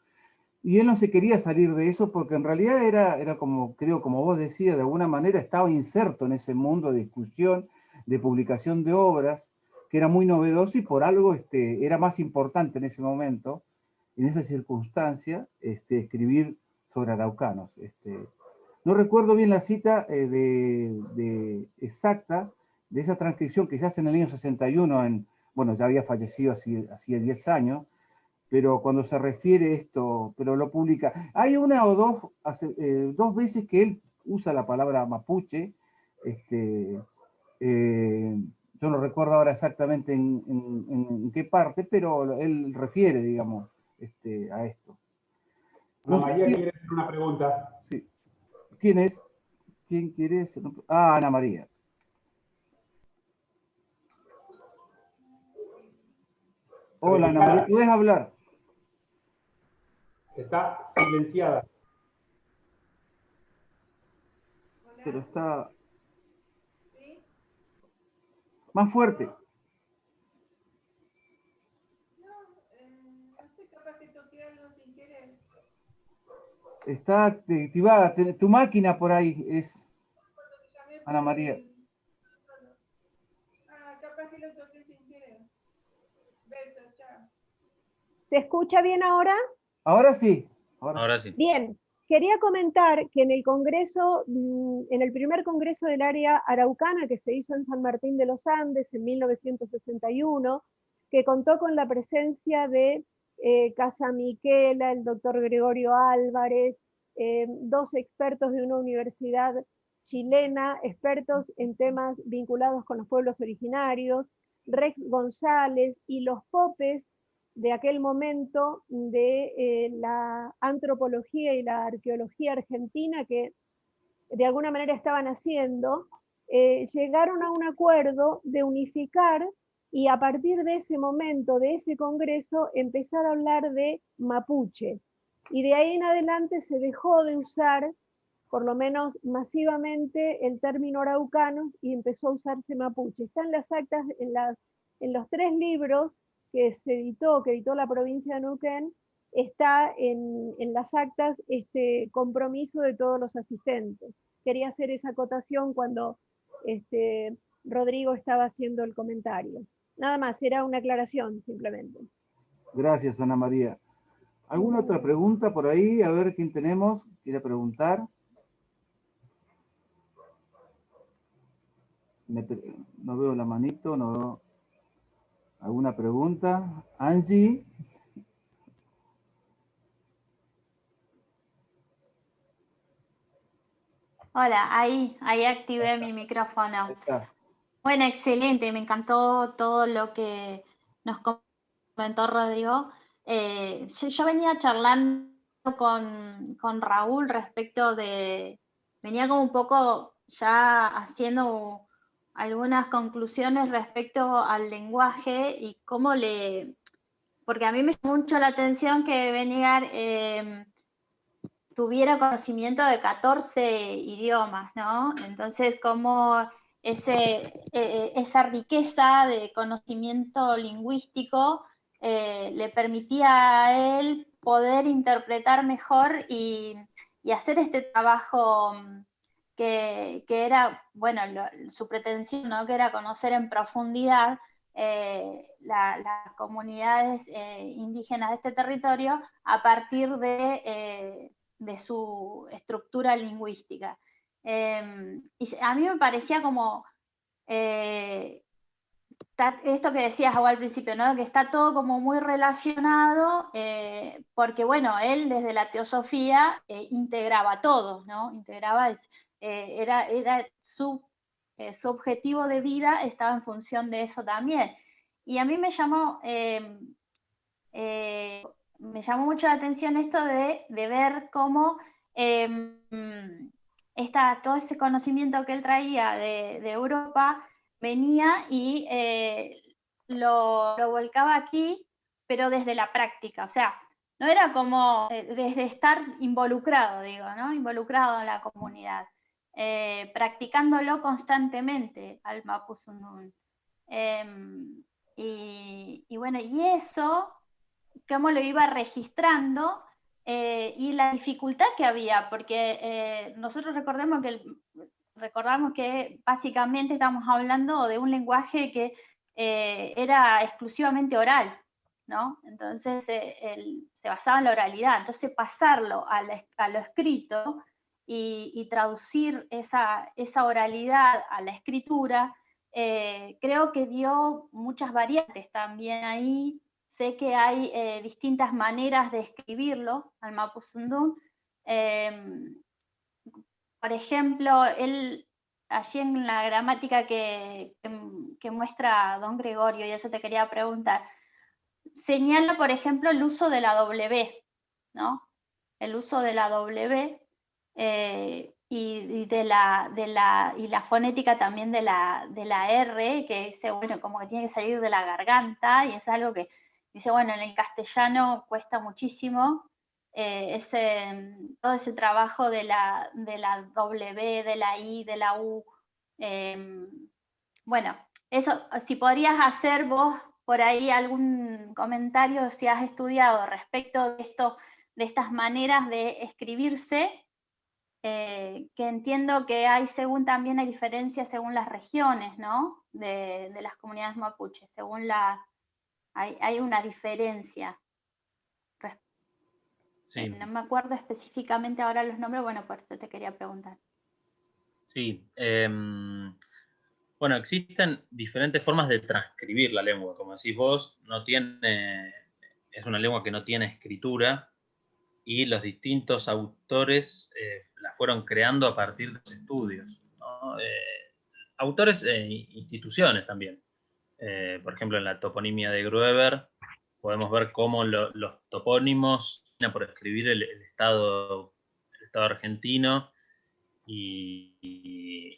y él no se quería salir de eso porque en realidad era como, creo, como vos decías, de alguna manera estaba inserto en ese mundo de discusión, de publicación de obras, que era muy novedoso y por algo era más importante en ese momento, en esa circunstancia, escribir sobre araucanos. No recuerdo bien la cita exacta de esa transcripción que se hace en el año 61, bueno, ya había fallecido hacía 10 años, pero cuando se refiere esto, pero lo publica. Hay una o dos veces que él usa la palabra mapuche, yo no recuerdo ahora exactamente en qué parte, pero él refiere, digamos, a esto. Ana No sé María si, quiere hacer una pregunta. sí. ¿Quién es? ¿Quién quiere ser? Ah, Ana María. Hola, Ana María, Retirada. ¿puedes hablar? Está silenciada. Pero está más fuerte. Está activada. Tu máquina por ahí es, Ana María. ¿Se escucha bien ahora? Ahora sí. Ahora sí. Bien, quería comentar que en el Congreso, en el primer Congreso del área araucana que se hizo en San Martín de los Andes en 1961, que contó con la presencia de Casa Miquela, el doctor Gregorio Álvarez, dos expertos de una universidad chilena, expertos en temas vinculados con los pueblos originarios, Rex González y los popes de aquel momento de la antropología y la arqueología argentina que de alguna manera estaban haciendo, llegaron a un acuerdo de unificar y a partir de ese momento, de ese congreso, empezar a hablar de mapuche. Y de ahí en adelante se dejó de usar, por lo menos masivamente, el término araucanos y empezó a usarse mapuche. Están las actas en los 3 libros que que editó la provincia de Neuquén, está en las actas este compromiso de todos los asistentes. Quería hacer esa acotación cuando Rodrigo estaba haciendo el comentario. Nada más, era una aclaración simplemente. Gracias, Ana María. ¿Alguna otra pregunta por ahí? A ver quién tenemos. ¿Quiere preguntar? No veo la manito, no veo. ¿Alguna pregunta? Angie. Hola, ahí activé mi micrófono. Bueno, excelente, me encantó todo lo que nos comentó Rodrigo. Yo venía charlando con Raúl respecto venía como un poco ya haciendo algunas conclusiones respecto al lenguaje y porque a mí me llamó mucho la atención que Benegar tuviera conocimiento de 14 idiomas, ¿no? Entonces, como esa riqueza de conocimiento lingüístico le permitía a él poder interpretar mejor y hacer este trabajo que era, bueno, su pretensión, ¿no? Que era conocer en profundidad las comunidades indígenas de este territorio a partir de su estructura lingüística. Y a mí me parecía como esto que decías al principio, ¿no? Que está todo como muy relacionado, porque bueno, él desde la teosofía integraba todo, ¿no? Integraba, era su objetivo de vida estaba en función de eso también. Y a mí me llamó mucho la atención esto de ver cómo todo ese conocimiento que él traía de Europa venía y lo volcaba aquí pero desde la práctica, o sea, no era como desde estar involucrado, digo, ¿no? Involucrado en la comunidad, practicándolo constantemente al Mapuzungún. Y bueno, y eso, cómo lo iba registrando, y la dificultad que había, porque nosotros recordamos que básicamente estamos hablando de un lenguaje que era exclusivamente oral, ¿no? Entonces se basaba en la oralidad, entonces pasarlo a lo escrito y traducir esa oralidad a la escritura, creo que dio muchas variantes también ahí. Sé que hay distintas maneras de escribirlo al Mapuzungún. Por ejemplo, él, allí en la gramática que muestra don Gregorio, y eso te quería preguntar, señala, por ejemplo, el uso de la W, ¿no? El uso de la W y la fonética también de la R, que dice, bueno, como que tiene que salir de la garganta, y es algo que dice, bueno, en el castellano cuesta muchísimo, todo ese trabajo de la W, de la I, de la U. Bueno, eso, si podrías hacer vos por ahí algún comentario, si has estudiado respecto de esto, de estas maneras de escribirse, que entiendo que hay también hay diferencias según las regiones, ¿no? De las comunidades mapuches, hay una diferencia. Sí. No me acuerdo específicamente ahora los nombres, bueno, por eso te quería preguntar. Sí. Bueno, existen diferentes formas de transcribir la lengua. Como decís vos, es una lengua que no tiene escritura, y los distintos autores la fueron creando a partir de los estudios, ¿no? Autores e instituciones también. Por ejemplo, en la toponimia de Grueber podemos ver cómo los topónimos por escribir el estado argentino, y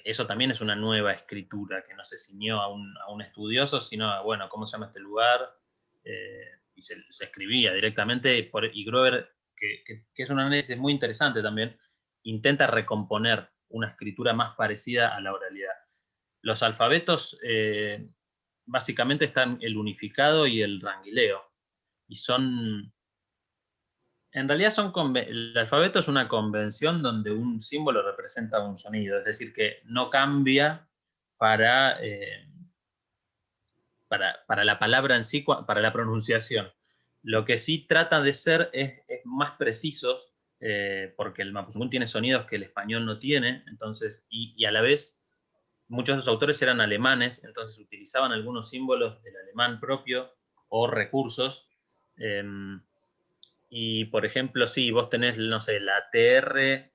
eso también es una nueva escritura que no se ciñó a un estudioso, sino a, bueno, ¿cómo se llama este lugar? Y se escribía directamente, y Grover, que es un análisis muy interesante también, intenta recomponer una escritura más parecida a la oralidad. Los alfabetos básicamente están el unificado y el ranguileo, y en realidad el alfabeto es una convención donde un símbolo representa un sonido, es decir, que no cambia para la palabra en sí, para la pronunciación. Lo que sí trata de ser es más precisos, porque el Mapuzungún tiene sonidos que el español no tiene, entonces, y a la vez muchos de los autores eran alemanes, entonces utilizaban algunos símbolos del alemán propio o recursos. Y por ejemplo, sí, vos tenés, no sé, la TR,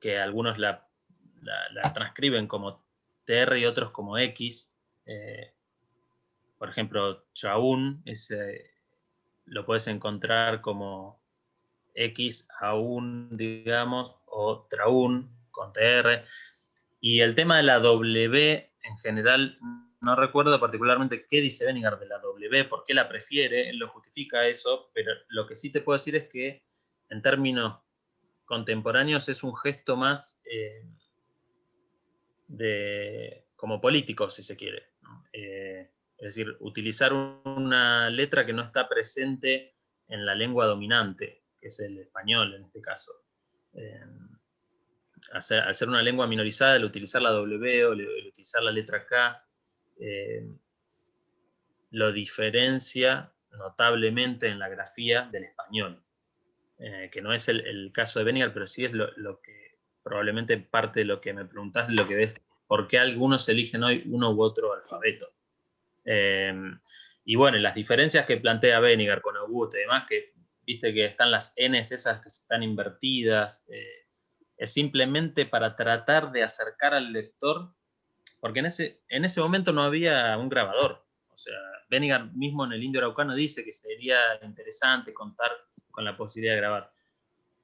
que algunos la transcriben como TR y otros como X. Por ejemplo, Chaún, lo puedes encontrar como X aún, digamos, o Traún con TR. Y el tema de la W, en general, no recuerdo particularmente qué dice Bennigar de la W, por qué la prefiere, él lo justifica eso, pero lo que sí te puedo decir es que en términos contemporáneos es un gesto más como político, si se quiere, ¿no? Es decir, utilizar una letra que no está presente en la lengua dominante, que es el español en este caso. Al ser una lengua minorizada, el utilizar la W o el utilizar la letra K lo diferencia notablemente en la grafía del español, que no es el caso de Bennigar, pero sí es lo que probablemente parte de lo que me preguntás, lo que ves, por qué algunos eligen hoy uno u otro alfabeto. Y bueno, las diferencias que plantea Bennigar con Augusto y demás, que viste que están las Ns esas que están invertidas, es simplemente para tratar de acercar al lector, porque en ese momento no había un grabador. O sea, Bennigar mismo en el Indio Araucano dice que sería interesante contar con la posibilidad de grabar,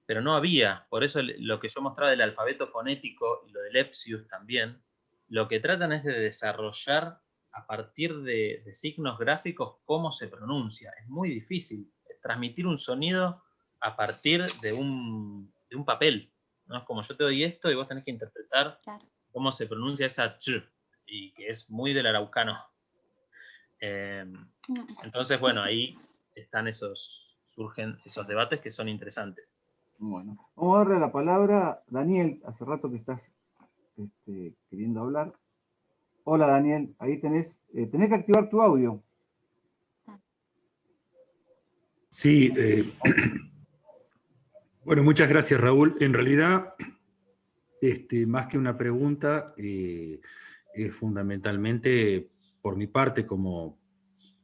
pero no había. Por eso lo que yo mostraba del alfabeto fonético y lo del Lepsius también, lo que tratan es de desarrollar a partir de signos gráficos cómo se pronuncia. Es muy difícil transmitir un sonido a partir de un papel, ¿no? Es como yo te doy esto y vos tenés que interpretar Claro. cómo se pronuncia esa ch, y que es muy del araucano. Entonces, bueno, ahí surgen esos debates que son interesantes. Bueno, vamos a darle la palabra a Daniel, hace rato que estás queriendo hablar. Hola Daniel, ahí tenés que activar tu audio. Sí, bueno, muchas gracias Raúl. En realidad, más que una pregunta, es fundamentalmente por mi parte como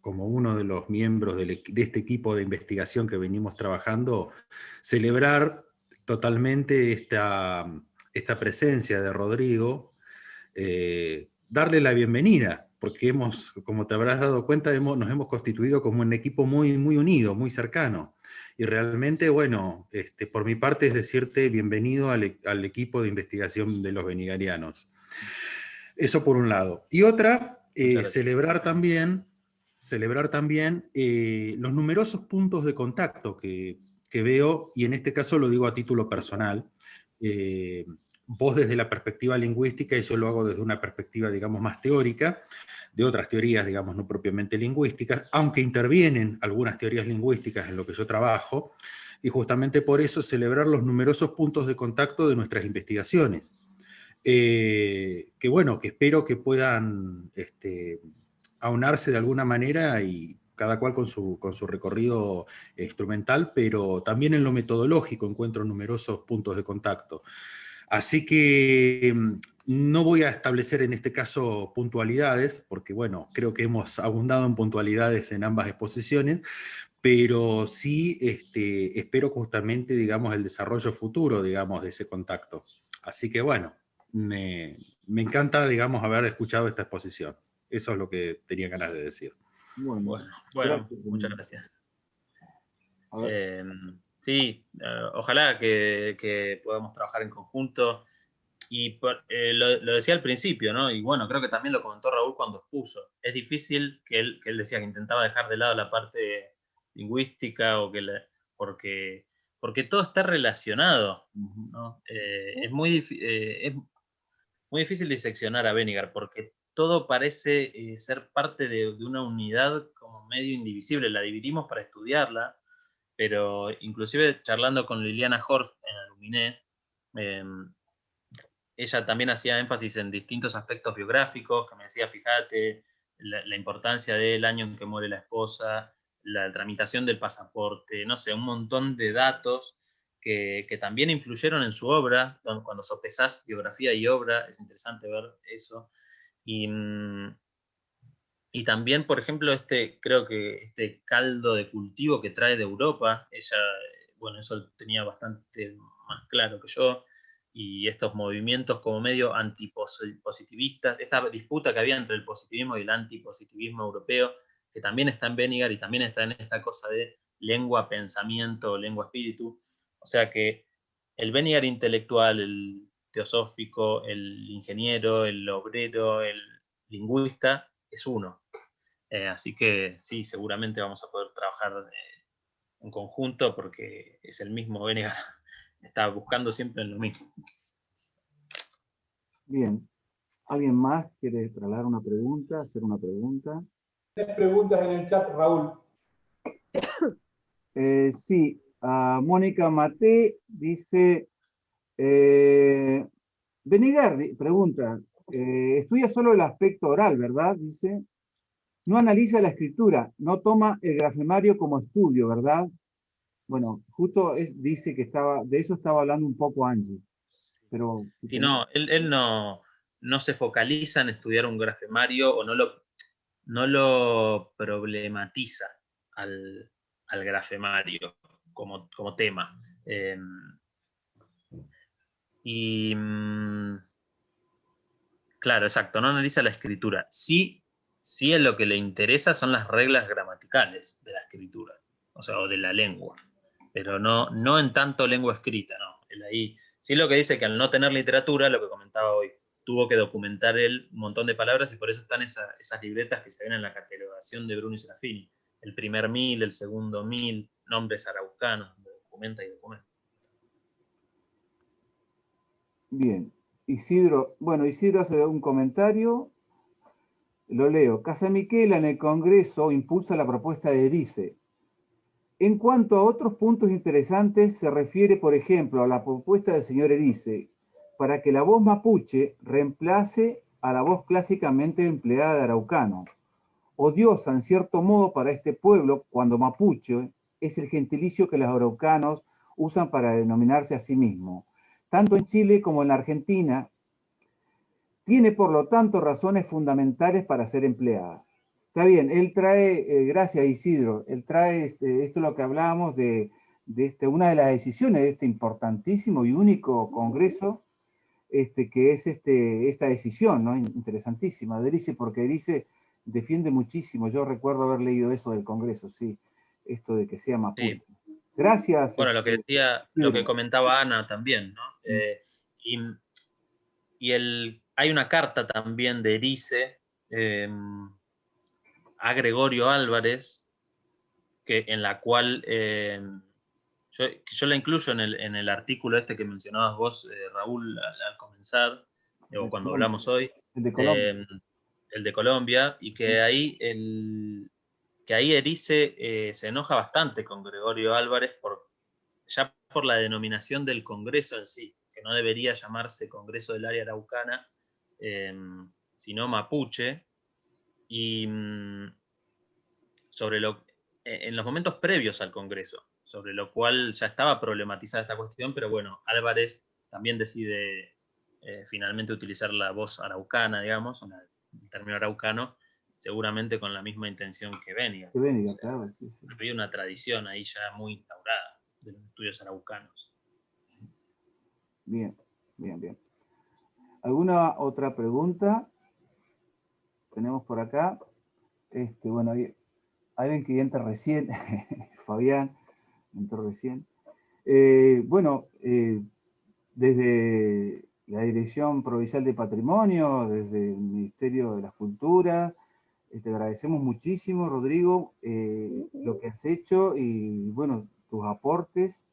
uno de los miembros de este equipo de investigación que venimos trabajando, celebrar totalmente esta presencia de Rodrigo, darle la bienvenida, porque como te habrás dado cuenta, nos hemos constituido como un equipo muy, muy unido, muy cercano. Y realmente, bueno, por mi parte es decirte bienvenido al equipo de investigación de los benigarianos. Eso por un lado. Y otra, celebrar también los numerosos puntos de contacto que veo, y en este caso lo digo a título personal, vos desde la perspectiva lingüística y yo lo hago desde una perspectiva, digamos, más teórica, de otras teorías, digamos, no propiamente lingüísticas, aunque intervienen algunas teorías lingüísticas en lo que yo trabajo, y justamente por eso celebrar los numerosos puntos de contacto de nuestras investigaciones. Que bueno, que espero que puedan aunarse de alguna manera y cada cual con su recorrido instrumental, pero también en lo metodológico encuentro numerosos puntos de contacto. Así que no voy a establecer en este caso puntualidades, porque bueno, creo que hemos abundado en puntualidades en ambas exposiciones, pero sí espero justamente, digamos, el desarrollo futuro, digamos, de ese contacto. Así que bueno, me encanta, digamos, haber escuchado esta exposición. Eso es lo que tenía ganas de decir. Bueno, gracias, muchas gracias. A ver. Sí, ojalá que podamos trabajar en conjunto. Y lo decía al principio, ¿no? Y bueno, creo que también lo comentó Raúl cuando expuso. Es difícil que él decía que intentaba dejar de lado la parte lingüística porque todo está relacionado, ¿no? Es muy difícil diseccionar a Benigar porque todo parece ser parte de una unidad como medio indivisible. La dividimos para estudiarla, pero inclusive charlando con Liliana Horst en Aluminé, ella también hacía énfasis en distintos aspectos biográficos, que me decía, fíjate, la importancia del año en que muere la esposa, la tramitación del pasaporte, no sé, un montón de datos que también influyeron en su obra, cuando sopesás biografía y obra, es interesante ver eso. Y también, por ejemplo, creo que este caldo de cultivo que trae de Europa, ella, bueno, eso tenía bastante más claro que yo, y estos movimientos como medio antipositivistas, esta disputa que había entre el positivismo y el antipositivismo europeo, que también está en Benigar y también está en esta cosa de lengua, pensamiento, lengua, espíritu. O sea que el Benigar intelectual, el teosófico, el ingeniero, el obrero, el lingüista, es uno. Así que sí, seguramente vamos a poder trabajar en conjunto porque es el mismo Venegas, está buscando siempre en lo mismo. Bien. ¿Alguien más quiere trasladar una pregunta, hacer una pregunta? ¿Tienes preguntas en el chat, Raúl? Sí, Mónica Mate dice, Benigar pregunta, estudia solo el aspecto oral, ¿verdad? Dice, no analiza la escritura, no toma el grafemario como estudio, ¿verdad? Bueno, justo dice que de eso estaba hablando un poco Angie. Pero, sí, no, él no se focaliza en estudiar un grafemario o no lo problematiza al grafemario como tema. Claro, exacto, no analiza la escritura. Sí en lo que le interesa son las reglas gramaticales de la escritura, o sea, o de la lengua, pero no en tanto lengua escrita, no. Él ahí, sí lo que dice que al no tener literatura, lo que comentaba hoy, tuvo que documentar él un montón de palabras y por eso están esas libretas que se ven en la catalogación de Bruno y Serafini. El primer 1000, el segundo 1000, nombres araucanos, documenta y documenta. Bien. Isidro, bueno, Isidro hace un comentario, lo leo. Casamiquela en el Congreso impulsa la propuesta de Erice. En cuanto a otros puntos interesantes, se refiere, por ejemplo, a la propuesta del señor Erice, para que la voz mapuche reemplace a la voz clásicamente empleada de araucano, odiosa en cierto modo para este pueblo, cuando mapuche es el gentilicio que los araucanos usan para denominarse a sí mismos. Tanto en Chile como en la Argentina, tiene por lo tanto razones fundamentales para ser empleada. Está bien, él trae, gracias Isidro, él trae esto es lo que hablábamos de una de las decisiones de este importantísimo y único congreso, que es esta decisión, ¿no? Interesantísima, de Erice, porque Erice defiende muchísimo, yo recuerdo haber leído eso del congreso, sí, esto de que sea mapuche. Sí. Gracias. Bueno, lo que decía, lo que comentaba Ana también, ¿no? Hay una carta también de Erice a Gregorio Álvarez, en la cual yo la incluyo en el artículo este que mencionabas vos, Raúl, al comenzar, o cuando hablamos hoy, el de Colombia. El de Colombia, y que ahí Erice se enoja bastante con Gregorio Álvarez ya por la denominación del Congreso en sí, que no debería llamarse Congreso del Área Araucana, sino Mapuche, y en los momentos previos al Congreso, sobre lo cual ya estaba problematizada esta cuestión, pero bueno, Álvarez también decide finalmente utilizar la voz araucana, digamos, el término araucano, seguramente con la misma intención que Benigar. Que Benigar, claro, sí. Había una tradición ahí ya muy instaurada de los estudios araucanos. Bien, bien, bien. ¿Alguna otra pregunta? Tenemos por acá. Bueno, hay alguien que entra recién, Fabián, entró recién. Bueno, desde la Dirección Provincial de Patrimonio, desde el Ministerio de las Culturas, te agradecemos muchísimo, Rodrigo, lo que has hecho y, bueno, tus aportes.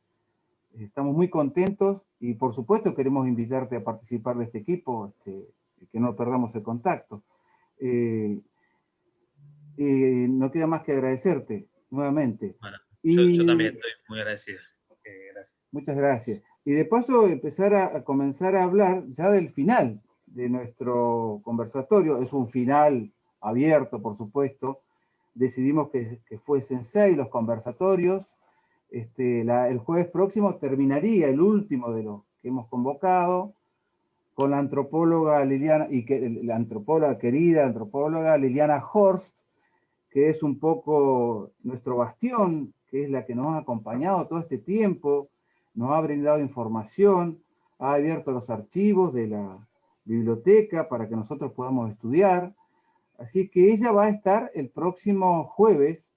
Estamos muy contentos y, por supuesto, queremos invitarte a participar de este equipo, que no perdamos el contacto. No queda más que agradecerte nuevamente. Bueno, yo también estoy muy agradecido. Gracias. Muchas gracias. Y de paso empezar a comenzar a hablar ya del final de nuestro conversatorio. Es un final abierto, por supuesto. Decidimos que fuesen 6 los conversatorios. El jueves próximo terminaría el último de los que hemos convocado con la antropóloga Liliana, la antropóloga, querida antropóloga Liliana Horst, que es un poco nuestro bastión, que es la que nos ha acompañado todo este tiempo, nos ha brindado información, ha abierto los archivos de la biblioteca para que nosotros podamos estudiar. Así que ella va a estar el próximo jueves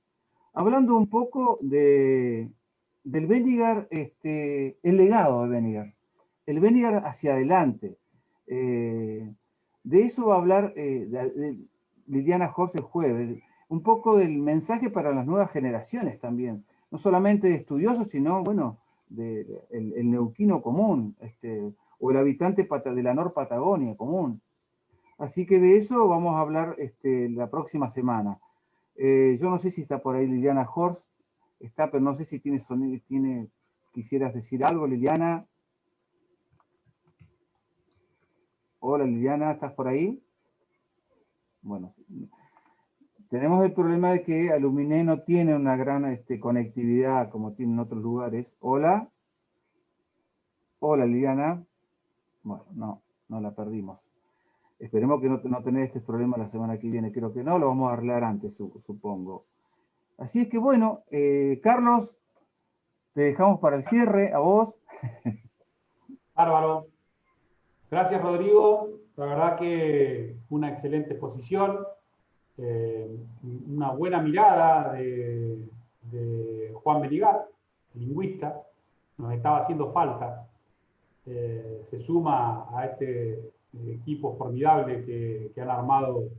hablando un poco del Benigar, el legado de Benigar, el Benigar hacia adelante. De eso va a hablar Liliana Horst el jueves, un poco del mensaje para las nuevas generaciones también, no solamente de estudiosos, sino, bueno, el neuquino común, o el habitante de la Nor Patagonia común. Así que de eso vamos a hablar la próxima semana. Yo no sé si está por ahí Liliana Horst, está, pero no sé si quisieras decir algo, Liliana. Hola Liliana, ¿estás por ahí? Bueno, tenemos el problema de que Aluminé no tiene una gran conectividad como tienen otros lugares. Hola. Hola Liliana. Bueno, no la perdimos. Esperemos que no tener este problema la semana que viene. Creo que no, lo vamos a arreglar antes, supongo. Así es que bueno, Carlos, te dejamos para el cierre, a vos. Bárbaro. Gracias, Rodrigo. La verdad que fue una excelente exposición, una buena mirada de Juan Benigar, lingüista, nos estaba haciendo falta. Se suma a este equipo formidable que han armado,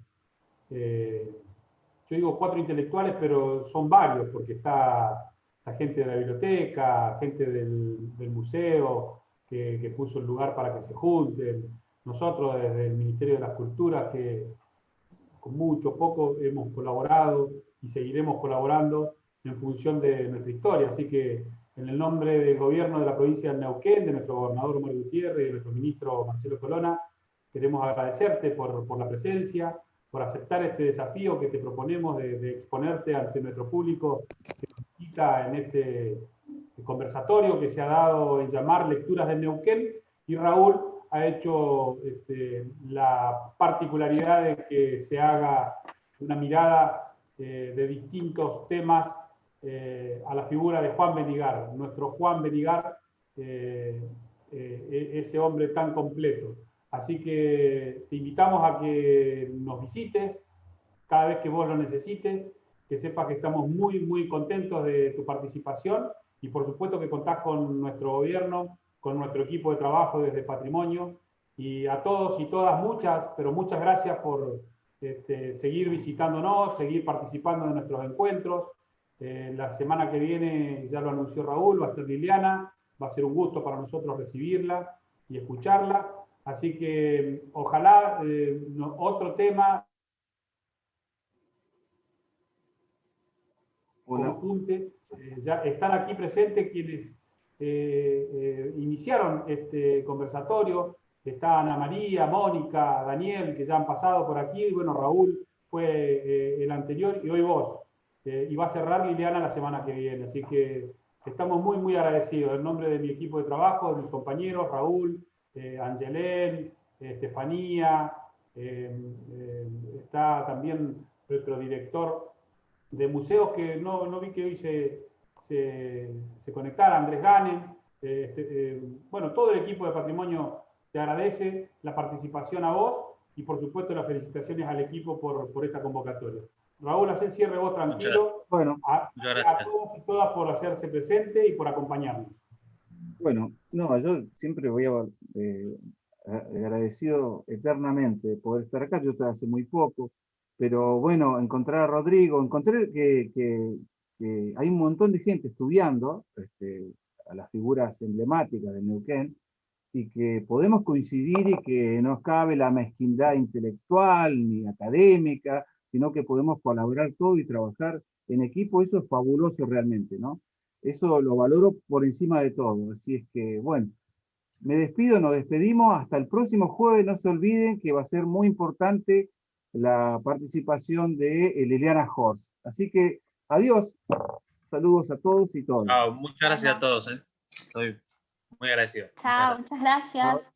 yo digo 4 intelectuales, pero son varios, porque está la gente de la biblioteca, gente del museo, que puso el lugar para que se junten, nosotros desde el Ministerio de las Culturas, que con mucho, poco hemos colaborado y seguiremos colaborando en función de nuestra historia. Así que en el nombre del gobierno de la provincia de Neuquén, de nuestro gobernador Omar Gutiérrez y de nuestro ministro Marcelo Colonna, queremos agradecerte por la presencia, por aceptar este desafío que te proponemos de exponerte ante nuestro público que nos visita en este conversatorio que se ha dado en llamar Lecturas de Neuquén. Y Raúl ha hecho la particularidad de que se haga una mirada de distintos temas a la figura de Juan Benigar, nuestro Juan Benigar, ese hombre tan completo. Así que te invitamos a que nos visites cada vez que vos lo necesites, que sepas que estamos muy, muy contentos de tu participación y por supuesto que contás con nuestro gobierno, con nuestro equipo de trabajo desde Patrimonio, y a todos y todas muchas, pero muchas gracias por seguir visitándonos, seguir participando de nuestros encuentros. La semana que viene, ya lo anunció Raúl, va a estar Liliana, va a ser un gusto para nosotros recibirla y escucharla, así que ojalá otro tema conjunte. Ya están aquí presentes quienes iniciaron este conversatorio. Está Ana María, Mónica, Daniel, que ya han pasado por aquí. Bueno, Raúl fue el anterior y hoy vos. Y va a cerrar Liliana la semana que viene. Así que estamos muy, muy agradecidos. En nombre de mi equipo de trabajo, de mis compañeros, Raúl, Angelén, Estefanía, está también nuestro director de museos, que no vi que hoy se conectara, Andrés Ganen. Bueno, todo el equipo de Patrimonio te agradece la participación a vos y por supuesto las felicitaciones al equipo por esta convocatoria. Raúl, haz el cierre vos tranquilo. Bueno, a todos y todas por hacerse presente y por acompañarnos. bueno, no, yo siempre voy a agradecido eternamente de poder estar acá. Yo estoy hace muy poco, pero bueno, encontrar a Rodrigo, encontré que hay un montón de gente estudiando a las figuras emblemáticas de Neuquén, y que podemos coincidir y que no cabe la mezquindad intelectual ni académica, sino que podemos colaborar todo y trabajar en equipo. Eso es fabuloso realmente, ¿no? Eso lo valoro por encima de todo. Así es que, bueno, me despido, nos despedimos. Hasta el próximo jueves. No se olviden que va a ser muy importante la participación de Liliana Horst. Así que, adiós. Saludos a todos y todas. Muchas gracias a todos. Estoy muy agradecido. Chao, muchas gracias.